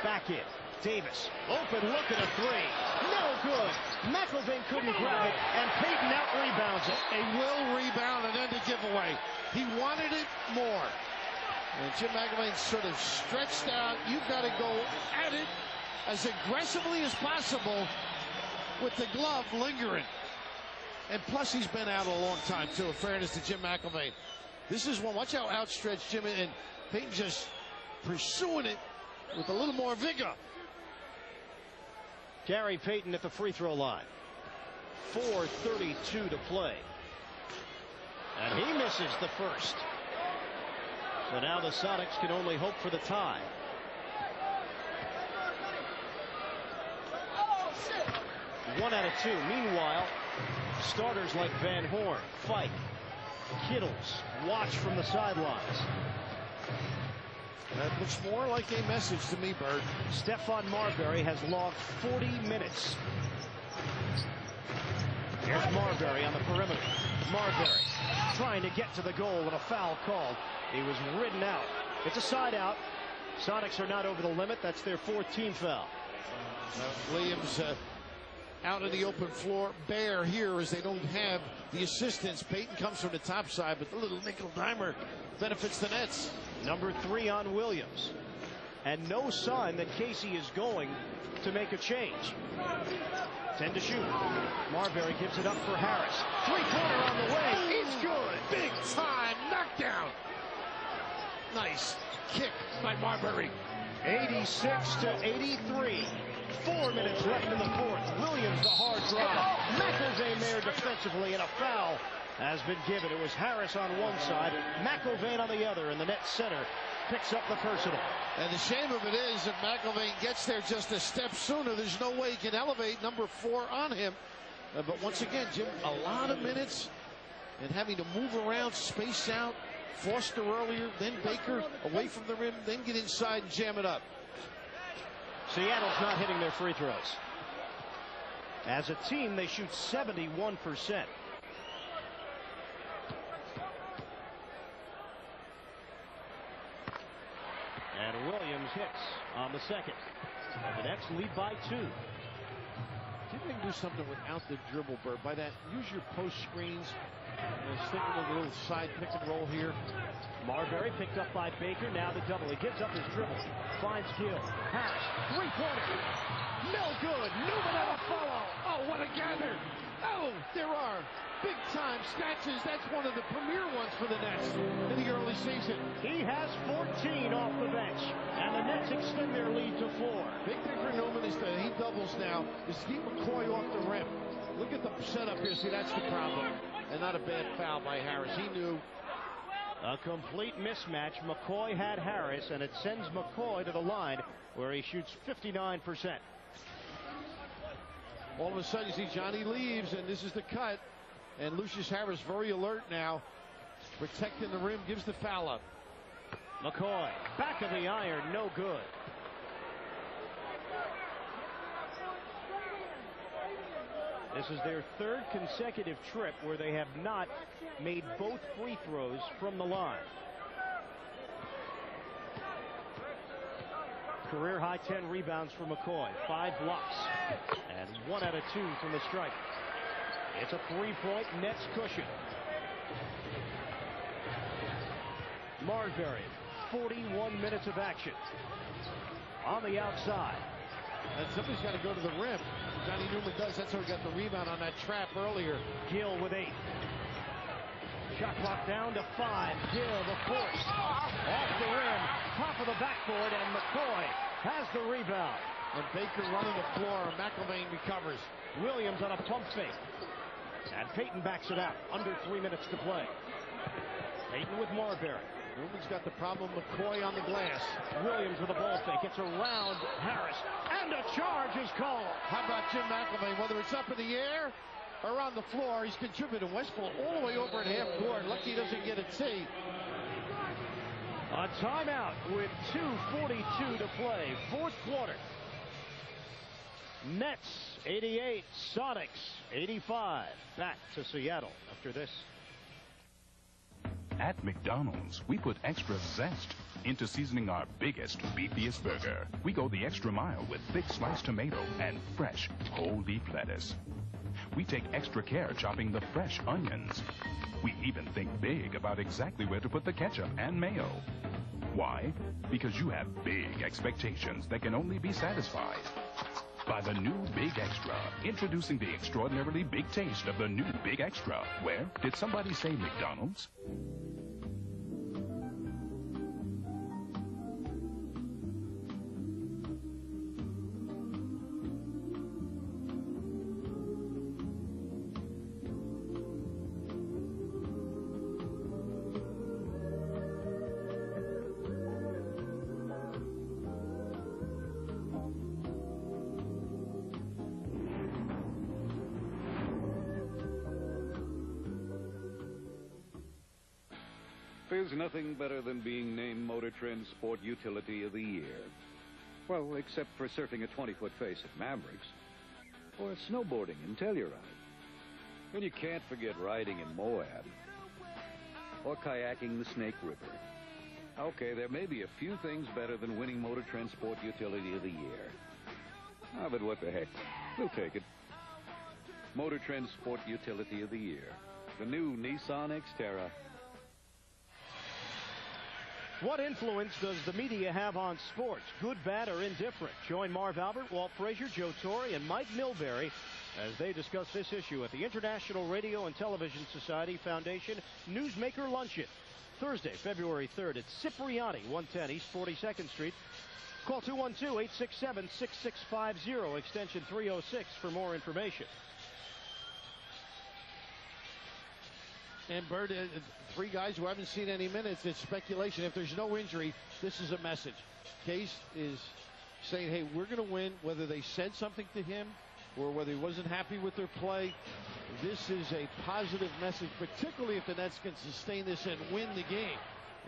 Back in. Davis. Open look at a three. No good. McIlvaine couldn't grab it, and Peyton out-rebounds it. A will rebound and then the giveaway. He wanted it more. And Jim McIlvaine sort of stretched out. You've got to go at it as aggressively as possible with the glove lingering. And plus, he's been out a long time, too, in fairness to Jim McIlvaine. This is one. Watch how outstretched Jim is, and Peyton just pursuing it with a little more vigor. Gary Payton at the free throw line. 4:32 to play. And he misses the first. So now the Sonics can only hope for the tie. One out of 2. Meanwhile, starters like Van Horn, Fike, Kittles watch from the sidelines. That looks more like a message to me, Bird. Stephon Marbury has logged 40 minutes. Here's Marbury on the perimeter. Marbury trying to get to the goal with a foul called. He was ridden out. It's a side out. Sonics are not over the limit. That's their 4th team foul. Williams out in the open floor. Bare here as they don't have the assistance. Peyton comes from the top side, but the little nickel dimer benefits the Nets. Number 3 on Williams. And no sign that Casey is going to make a change. 10 to shoot. Marbury gives it up for Harris. Three-pointer on the way. It's good. Big time knockdown. Nice kick by Marbury. 86-83. 4 minutes left in the 4th. Williams the hard drive. McIlvaine there defensively, and a foul has been given. It was Harris on one side, McIlvaine on the other, and the Nets center picks up the personal. And the shame of it is, if McIlvaine gets there just a step sooner, there's no way he can elevate number 4 on him. But once again, Jim, a lot of minutes and having to move around, space out. Foster earlier, then Baker away from the rim, then get inside and jam it up. Seattle's not hitting their free throws. As a team, they shoot 71%. And Williams hits on the second. And the Nets lead by 2. See if they can do something without the dribble, Bird. By that, use your post screens. Sticking with a little side pick and roll here. Marbury picked up by Baker. Now the double. He gives up his dribble. Finds Gill. Harris. Three-pointer. No good. Newman on a follow. Oh, what a gather. Oh, there are big-time snatches. That's one of the premier ones for the Nets in the early season. He has 14 off the bench, and the Nets extend their lead to 4. Big thing for Newman is that he doubles now, is to keep McCoy off the rim. Look at the setup here. See, that's the problem. And not a bad foul by Harris. He knew A complete mismatch. McCoy had Harris, and it sends McCoy to the line where he shoots 59%. All of a sudden, you see Johnny leaves, and this is the cut. And Lucius Harris very alert now, protecting the rim, gives the foul up. McCoy, back of the iron, no good. This is their third consecutive trip where they have not made both free throws from the line. Career high 10 rebounds for McCoy, 5 blocks, and 1 out of 2 from the stripe. It's a 3-point Nets cushion. Marbury, 41 minutes of action. On the outside. And somebody's got to go to the rim. Johnny Newman does. That's how he got the rebound on that trap earlier. Gill with 8. Shot clock down to 5. Gill, the force. Off the rim. Top of the backboard, and McCoy has the rebound. And Baker running the floor. McElvain recovers. Williams on a pump fake. And Payton backs it out. Under 3 minutes to play. Payton with Marbury. Newman's got the problem. McCoy on the glass. Williams with a ball fake. Gets around Harris. And a charge is called. How about Jim McElvain? Whether it's up in the air or on the floor, he's contributed. Westphal all the way over at half court. Lucky he doesn't get a T. A timeout with 2:42 to play. Fourth quarter. Nets 88, Sonics 85. Back to Seattle after this. At McDonald's, we put extra zest into seasoning our biggest, beefiest burger. We go the extra mile with thick sliced tomato and fresh, whole beef lettuce. We take extra care chopping the fresh onions. We even think big about exactly where to put the ketchup and mayo. Why? Because you have big expectations that can only be satisfied by the new Big Extra. Introducing the extraordinarily big taste of the new Big Extra. Where? Did somebody say McDonald's? There's nothing better than being named Motor Trend Sport Utility of the Year. Well, except for surfing a 20-foot face at Mavericks, or snowboarding in Telluride. And you can't forget riding in Moab, or kayaking the Snake River. Okay, there may be a few things better than winning Motor Trend Sport Utility of the Year. Ah, but what the heck, we'll take it. Motor Trend Sport Utility of the Year. The new Nissan Xterra. What influence does the media have on sports, good, bad, or indifferent? Join Marv Albert, Walt Frazier, Joe Torre, and Mike Milbury as they discuss this issue at the International Radio and Television Society Foundation Newsmaker Luncheon, Thursday, February 3rd at Cipriani, 110 East 42nd Street. Call 212-867-6650, extension 306 for more information. And Bird, 3 guys who haven't seen any minutes. It's speculation. If there's no injury, this is a message. Case is saying, hey, we're going to win, whether they said something to him or whether he wasn't happy with their play. This is a positive message, particularly if the Nets can sustain this and win the game.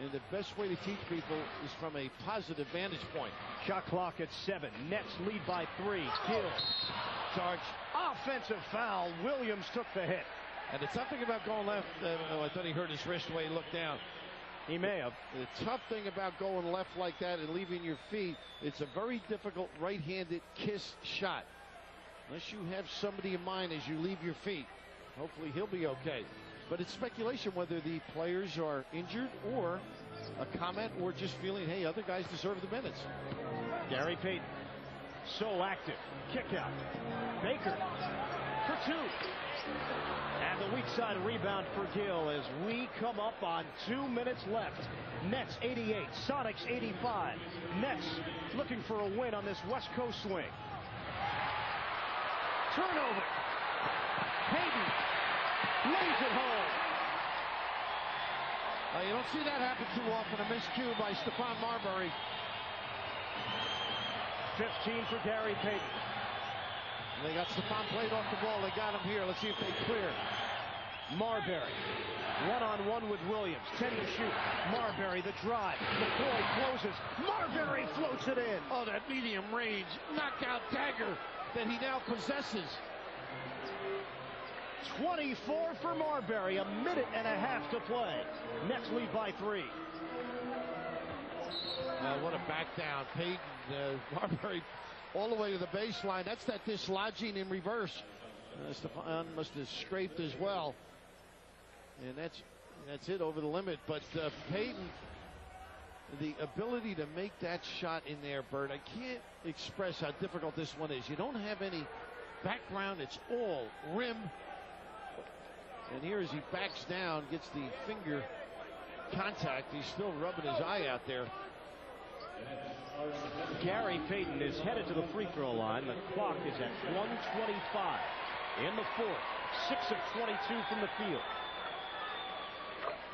And the best way to teach people is from a positive vantage point. Shot clock at 7. Nets lead by 3. Gill. Charge. Offensive foul. Williams took the hit. And the tough thing about going left, I thought he hurt his wrist the way he looked down. He may have. The tough thing about going left like that and leaving your feet, it's a very difficult right-handed kiss shot. Unless you have somebody in mind as you leave your feet. Hopefully he'll be okay. But it's speculation whether the players are injured or a comment or just feeling, hey, other guys deserve the minutes. Gary Payton, so active. Kick out. Baker for 2. And the weak side rebound for Gill as we come up on 2 minutes left. Nets 88, Sonics 85. Nets looking for a win on this West Coast swing. Turnover. Payton lays it home. You don't see that happen too often. A miscue by Stephon Marbury. 15 for Gary Payton. They got Stephon played off the ball. They got him here. Let's see if they clear. Marbury, one-on-one with Williams. 10 to shoot. Marbury, the drive. McCoy closes. Marbury floats it in. Oh, that medium range knockout dagger that he now possesses. 24 for Marbury. A minute and a half to play. Nets lead by 3. What a back down. Payton, Marbury all the way to the baseline. That's that dislodging in reverse. Stephon must have scraped as well. And that's it over the limit. But Payton, the ability to make that shot in there, Bert, I can't express how difficult this one is. You don't have any background. It's all rim. And here as he backs down, gets the finger contact. He's still rubbing his eye out there. Gary Payton is headed to the free throw line. The clock is at 1:25 in the fourth. 6 of 22 from the field.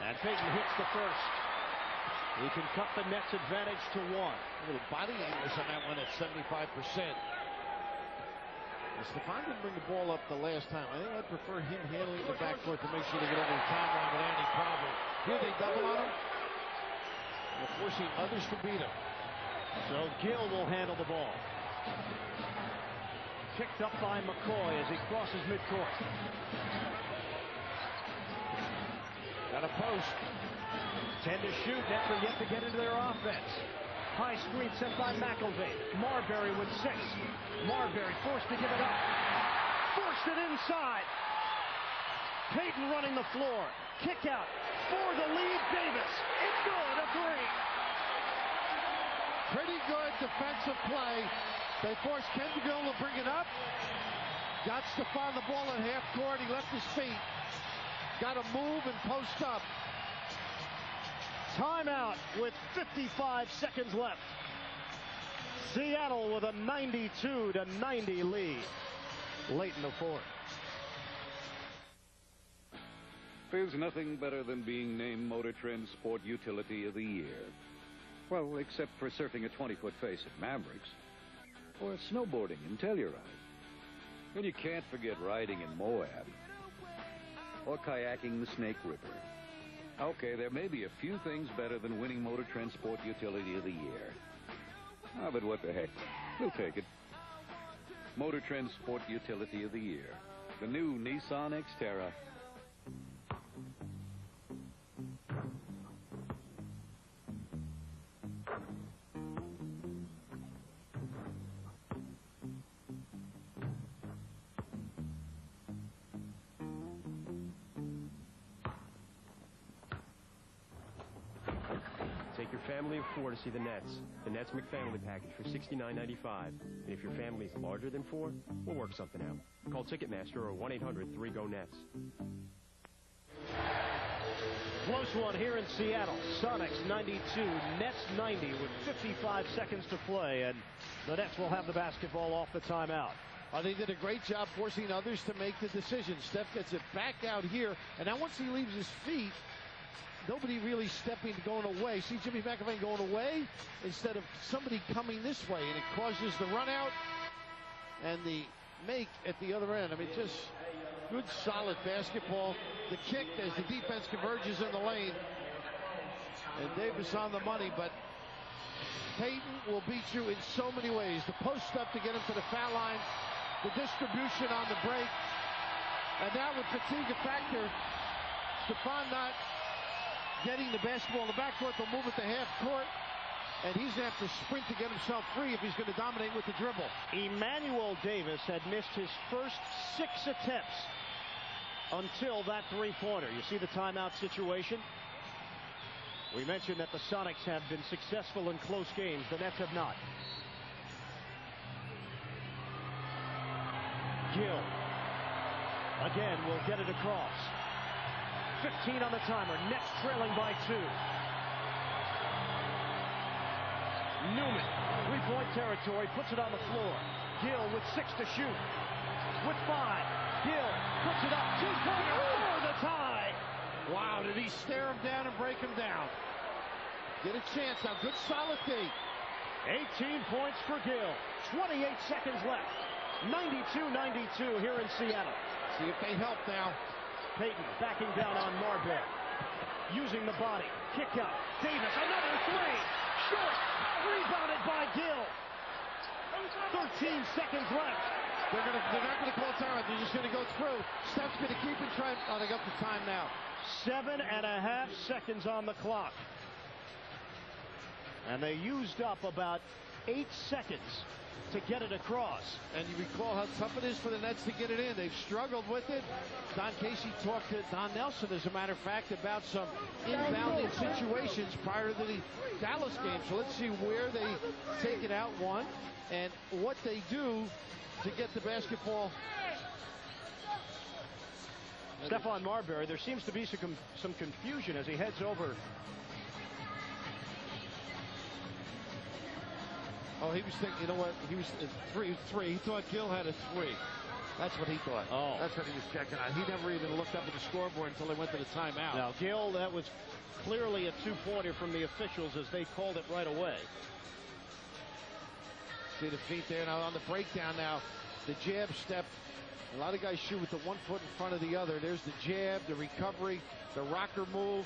And Payton hits the first. He can cut the Nets advantage to 1. A little body English on that one at 75%. Stephon didn't bring the ball up the last time. I think I'd prefer him handling the backcourt to make sure they get over the timeline without any problem. Here they double on him. They're forcing others to beat him. So Gill will handle the ball. Picked up by McCoy as he crosses midcourt. Got a post. 10 to shoot. Nets are yet to get into their offense. High screen sent by McElvey. Marbury with 6. Marbury forced to give it up. Forced it inside. Payton running the floor. Kick out for the lead. Davis. It's good. A 3. Pretty good defensive play. They forced Ken Gill to bring it up. Got Stephon the ball at half court. He left his feet. Got to move and post up. Timeout with 55 seconds left. Seattle with a 92-90 lead late in the fourth. There's nothing better than being named Motor Trend Sport Utility of the Year. Well, except for surfing a 20-foot face at Mavericks, or snowboarding in Telluride. And you can't forget riding in Moab, or kayaking the Snake River. Okay, there may be a few things better than winning Motor Trend Sport Utility of the Year. Ah, but what the heck? We'll take it. Motor Trend Sport Utility of the Year. The new Nissan Xterra. Take your family of 4 to see the Nets. The Nets McFamily package for $69.95. And if your family is larger than 4, we'll work something out. Call Ticketmaster or 1-800-3GO-NETS. Close one here in Seattle. Sonics 92, Nets 90 with 55 seconds to play. And the Nets will have the basketball off the timeout. They did a great job forcing others to make the decision. Steph gets it back out here. And now once he leaves his feet, nobody really stepping, going away. See Jimmy McElvain going away instead of somebody coming this way. And it causes the run out and the make at the other end. I mean, just good, solid basketball. The kick as the defense converges in the lane. And Davis on the money, but Payton will beat you in so many ways. The post up to get him to the foul line. The distribution on the break. And now with fatigue a factor, Stephon not getting the basketball in the backcourt, they'll move it to half court. And he's going to have to sprint to get himself free if he's going to dominate with the dribble. Emmanuel Davis had missed his first 6 attempts until that three-pointer. You see the timeout situation? We mentioned that the Sonics have been successful in close games. The Nets have not. Gill again will get it across. 15 on the timer. Nets trailing by 2. Newman, three-point territory, puts it on the floor. Gill with 6 to shoot. With 5. Gill puts it up. 2-pointer over the tie. Wow, did he stare him down and break him down? Get a chance now. Good solid D. 18 points for Gill. 28 seconds left. 92-92 here in Seattle. See if they help now. Payton backing down on Marbury. Using the body. Kick out. Davis, another three. Short. Rebounded by Gill. 13 seconds left. They're not going to call timeout. They're just going to go through. Steph's going to keep it trying. Oh, they got the time now. 7.5 seconds on the clock. And they used up about 8 seconds to get it across. And you recall how tough it is for the Nets to get it in. They've struggled with it. Don Casey talked to Don Nelson, as a matter of fact, about some inbounding situations prior to the Dallas game. So let's see where they take it out, one, and what they do to get the basketball. Stephon Marbury, there seems to be some confusion as he heads over. Oh, he was thinking, you know what? He was three. He thought Gill had a three. That's what he thought. Oh. That's what he was checking on. He never even looked up at the scoreboard until they went to the timeout. Now, Gill, that was clearly a two-pointer from the officials as they called it right away. See the feet there now on the breakdown now. The jab step. A lot of guys shoot with the 1 foot in front of the other. There's the jab, the recovery, the rocker move.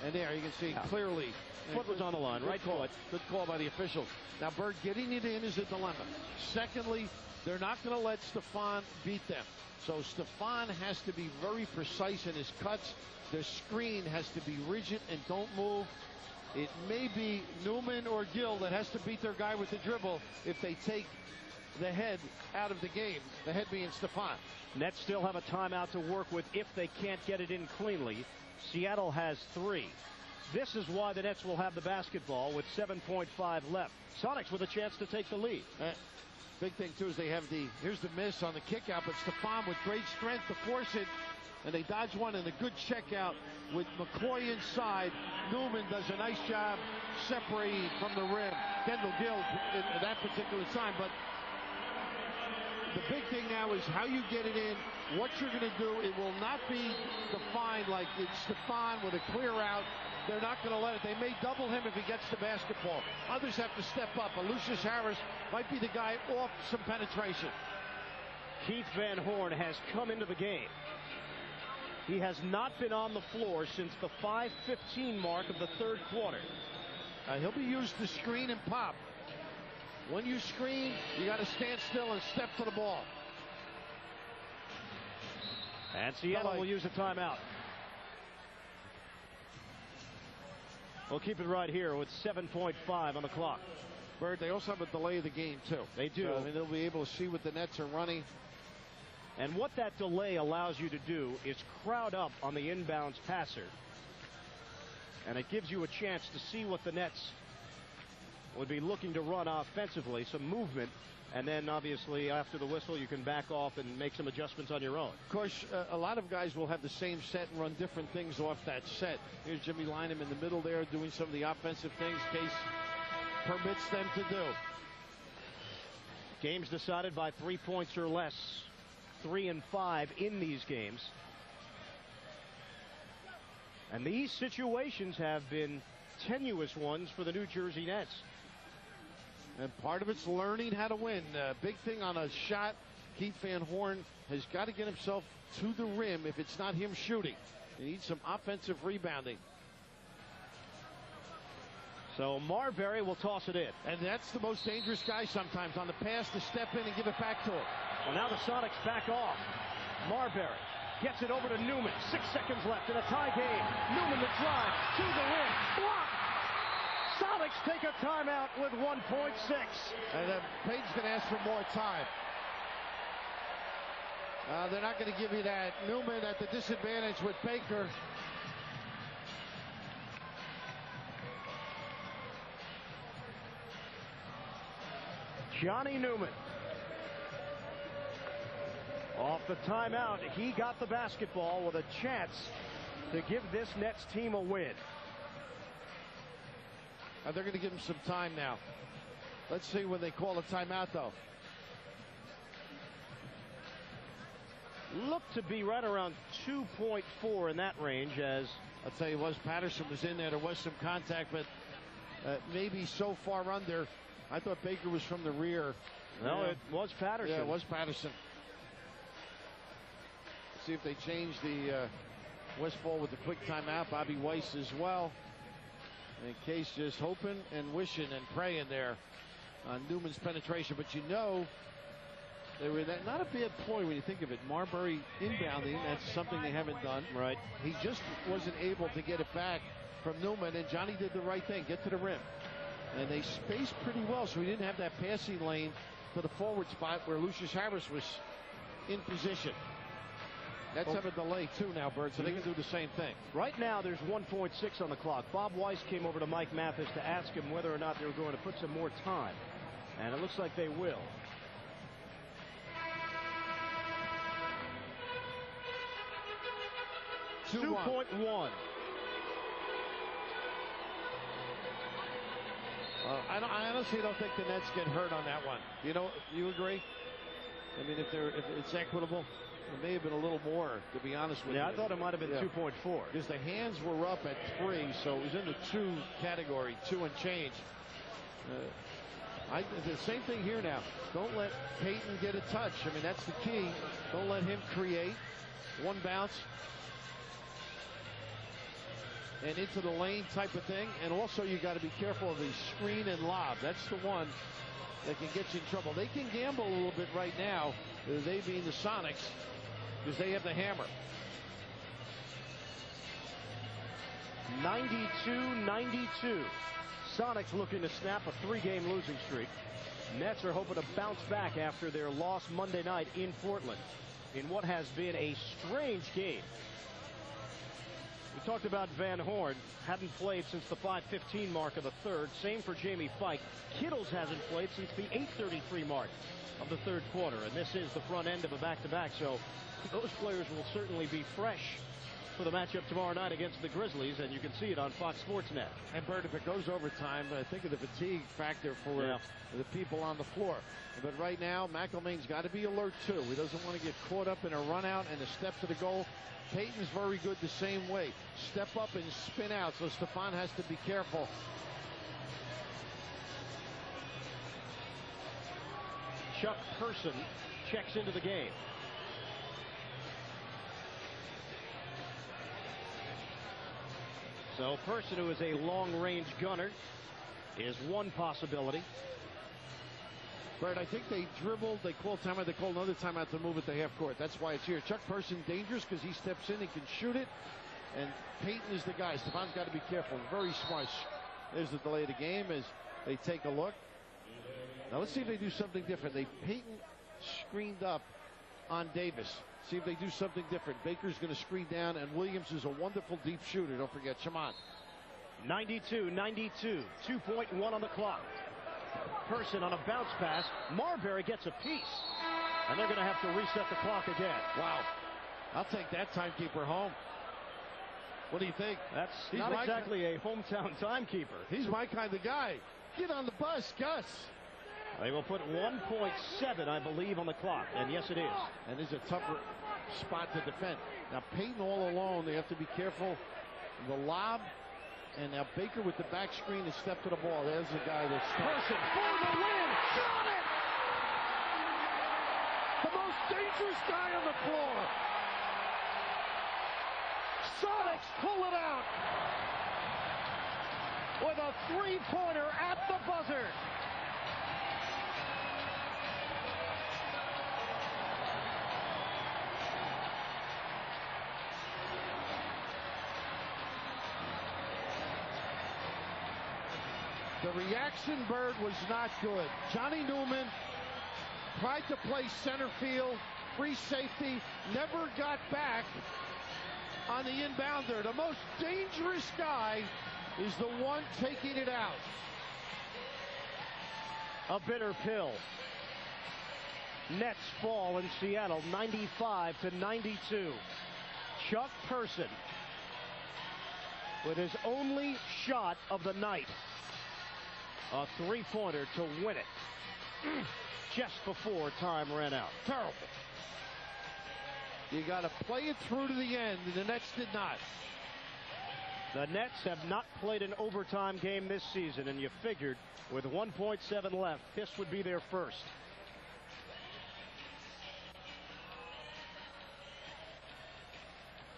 And there you can see clearly. Foot was on the line, right foot. Good call by the officials. Now, Bird, getting it in is a dilemma. Secondly, they're not going to let Stephon beat them. So Stephon has to be very precise in his cuts. The screen has to be rigid and don't move. It may be Newman or Gill that has to beat their guy with the dribble if they take the head out of the game, the head being Stephon. Nets still have a timeout to work with if they can't get it in cleanly. Seattle has 3. This is why the Nets will have the basketball with 7.5 left. Sonics with a chance to take the lead. Big thing, too, is they have here's the miss on the kick out, but Stephon with great strength to force it, and they dodge one, and a good check out with McCoy inside. Newman does a nice job separating from the rim. Kendall Gill at that particular time, but the big thing now is how you get it in, what you're going to do. It will not be defined like it's Stephon with a clear out. They're not going to let it. They may double him if he gets the basketball. Others have to step up. Lucius Harris might be the guy off some penetration. Keith Van Horn has come into the game. He has not been on the floor since the 5:15 mark of the third quarter. He'll be used to screen and pop. When you screen, you got to stand still and step to the ball. And Seattle will use a timeout. We'll keep it right here with 7.5 on the clock. Bird, they also have a delay of the game, too. They do. So, I mean, they'll be able to see what the Nets are running. And what that delay allows you to do is crowd up on the inbounds passer. And it gives you a chance to see what the Nets would be looking to run offensively, some movement. And then, obviously, after the whistle, you can back off and make some adjustments on your own. Of course, a lot of guys will have the same set and run different things off that set. Here's Jimmy Lynam in the middle there doing some of the offensive things Case permits them to do. Games decided by 3 points or less. 3 and 5 in these games. And these situations have been tenuous ones for the New Jersey Nets. And part of it's learning how to win. Big thing on a shot, Keith Van Horn has got to get himself to the rim if it's not him shooting. He needs some offensive rebounding. So Marbury will toss it in. And that's the most dangerous guy sometimes, on the pass to step in and give it back to him. Well, now the Sonics back off. Marbury gets it over to Newman. 6 seconds left in a tie game. Newman the drive to the rim. Block. Sonics take a timeout with 1.6. And Payton's going to ask for more time. They're not going to give you that. Newman at the disadvantage with Baker. Johnny Newman. Off the timeout, he got the basketball with a chance to give this Nets team a win. They're going to give him some time now. Let's see when they call a timeout, though. Looked to be right around 2.4 in that range. As I'll tell you, Patterson was in there. There was some contact, but maybe so far under. I thought Baker was from the rear. No, it was Patterson. Yeah, it was Patterson. See if they change the West ball with the quick timeout. Bobby Weiss as well. And Case just hoping and wishing and praying there on Newman's penetration. But you know, they were not a bad ploy when you think of it. Marbury inbounding, that's something they haven't done. Right. He just wasn't able to get it back from Newman, and Johnny did the right thing, get to the rim. And they spaced pretty well, so he didn't have that passing lane to the forward spot where Lucius Harris was in position. That's have a delay too now, Bert, so they can do the same thing. Right now, there's 1.6 on the clock. Bob Weiss came over to Mike Mathis to ask him whether or not they were going to put some more time. And it looks like they will. Two 2.1. I honestly don't think the Nets get hurt on that one. You know, you agree? I mean, if it's equitable, it may have been a little more, to be honest with you. Yeah, I thought it might have been 2.4. Because the hands were up at 3, so it was in the 2 category, 2 and change. The same thing here now. Don't let Payton get a touch. I mean, that's the key. Don't let him create. One bounce. And into the lane type of thing. And also you got to be careful of the screen and lob. That's the one that can get you in trouble. They can gamble a little bit right now, they being the Sonics, because they have the hammer. 92-92. Sonics looking to snap a 3-game losing streak. Nets are hoping to bounce back after their loss Monday night in Portland in what has been a strange game. We talked about Van Horn, hadn't played since the 5:15 mark of the third. Same for Jamie Fike. Kittles hasn't played since the 8:33 mark of the third quarter, and this is the front end of a back-to-back, so those players will certainly be fresh for the matchup tomorrow night against the Grizzlies, and you can see it on Fox Sports Net. And Bert, if it goes overtime, think of the fatigue factor for the people on the floor. But right now, McElmain's got to be alert too. He doesn't want to get caught up in a run out and a step to the goal. Payton's very good the same way. Step up and spin out, so Stefan has to be careful. Chuck Person checks into the game. So Person, who is a long-range gunner, is one possibility. Bert, I think they dribbled, they call timeout, they call another timeout to move it to half court. That's why it's here. Chuck Person dangerous because he steps in, he can shoot it, and Payton is the guy. Stefan's got to be careful. Very smart. There's the delay of the game as they take a look. Now let's see if they do something different. Payton screened up on Davis. See if they do something different. Baker's going to screen down, and Williams is a wonderful deep shooter. Don't forget, Shaman. 92-92, 2.1 on the clock. Person on a bounce pass. Marbury gets a piece, and they're going to have to reset the clock again. Wow. I'll take that timekeeper home. What do you think? That's not exactly a hometown timekeeper. He's my kind of guy. Get on the bus, Gus. They will put 1.7, I believe, on the clock, and yes, it is. And it's a tougher spot to defend. Now, Payton all alone, they have to be careful. The lob, and now Baker with the back screen and step to the ball. There's the guy that's Person for the win. Got it! The most dangerous guy on the floor. Sonics pull it out with a three-pointer at the buzzer. The reaction, Bird, was not good. Johnny Newman tried to play center field, free safety, never got back on the inbounder. The most dangerous guy is the one taking it out. A bitter pill. Nets fall in Seattle, 95-92. Chuck Person with his only shot of the night. A three-pointer to win it just before time ran out. Terrible. You got to play it through to the end, and the Nets did not. The Nets have not played an overtime game this season, and you figured with 1.7 left, this would be their first.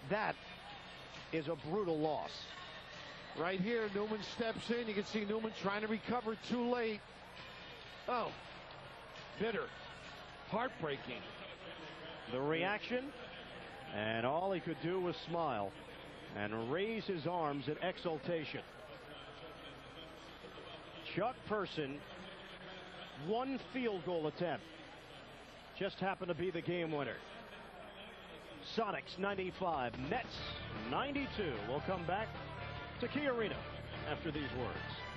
That is a brutal loss. Right here, Newman steps in. You can see Newman trying to recover too late. Oh, bitter, heartbreaking. The reaction, and all he could do was smile and raise his arms in exultation. Chuck Person, one field goal attempt, just happened to be the game winner. Sonics 95, Nets 92. We'll come back to Key Arena after these words.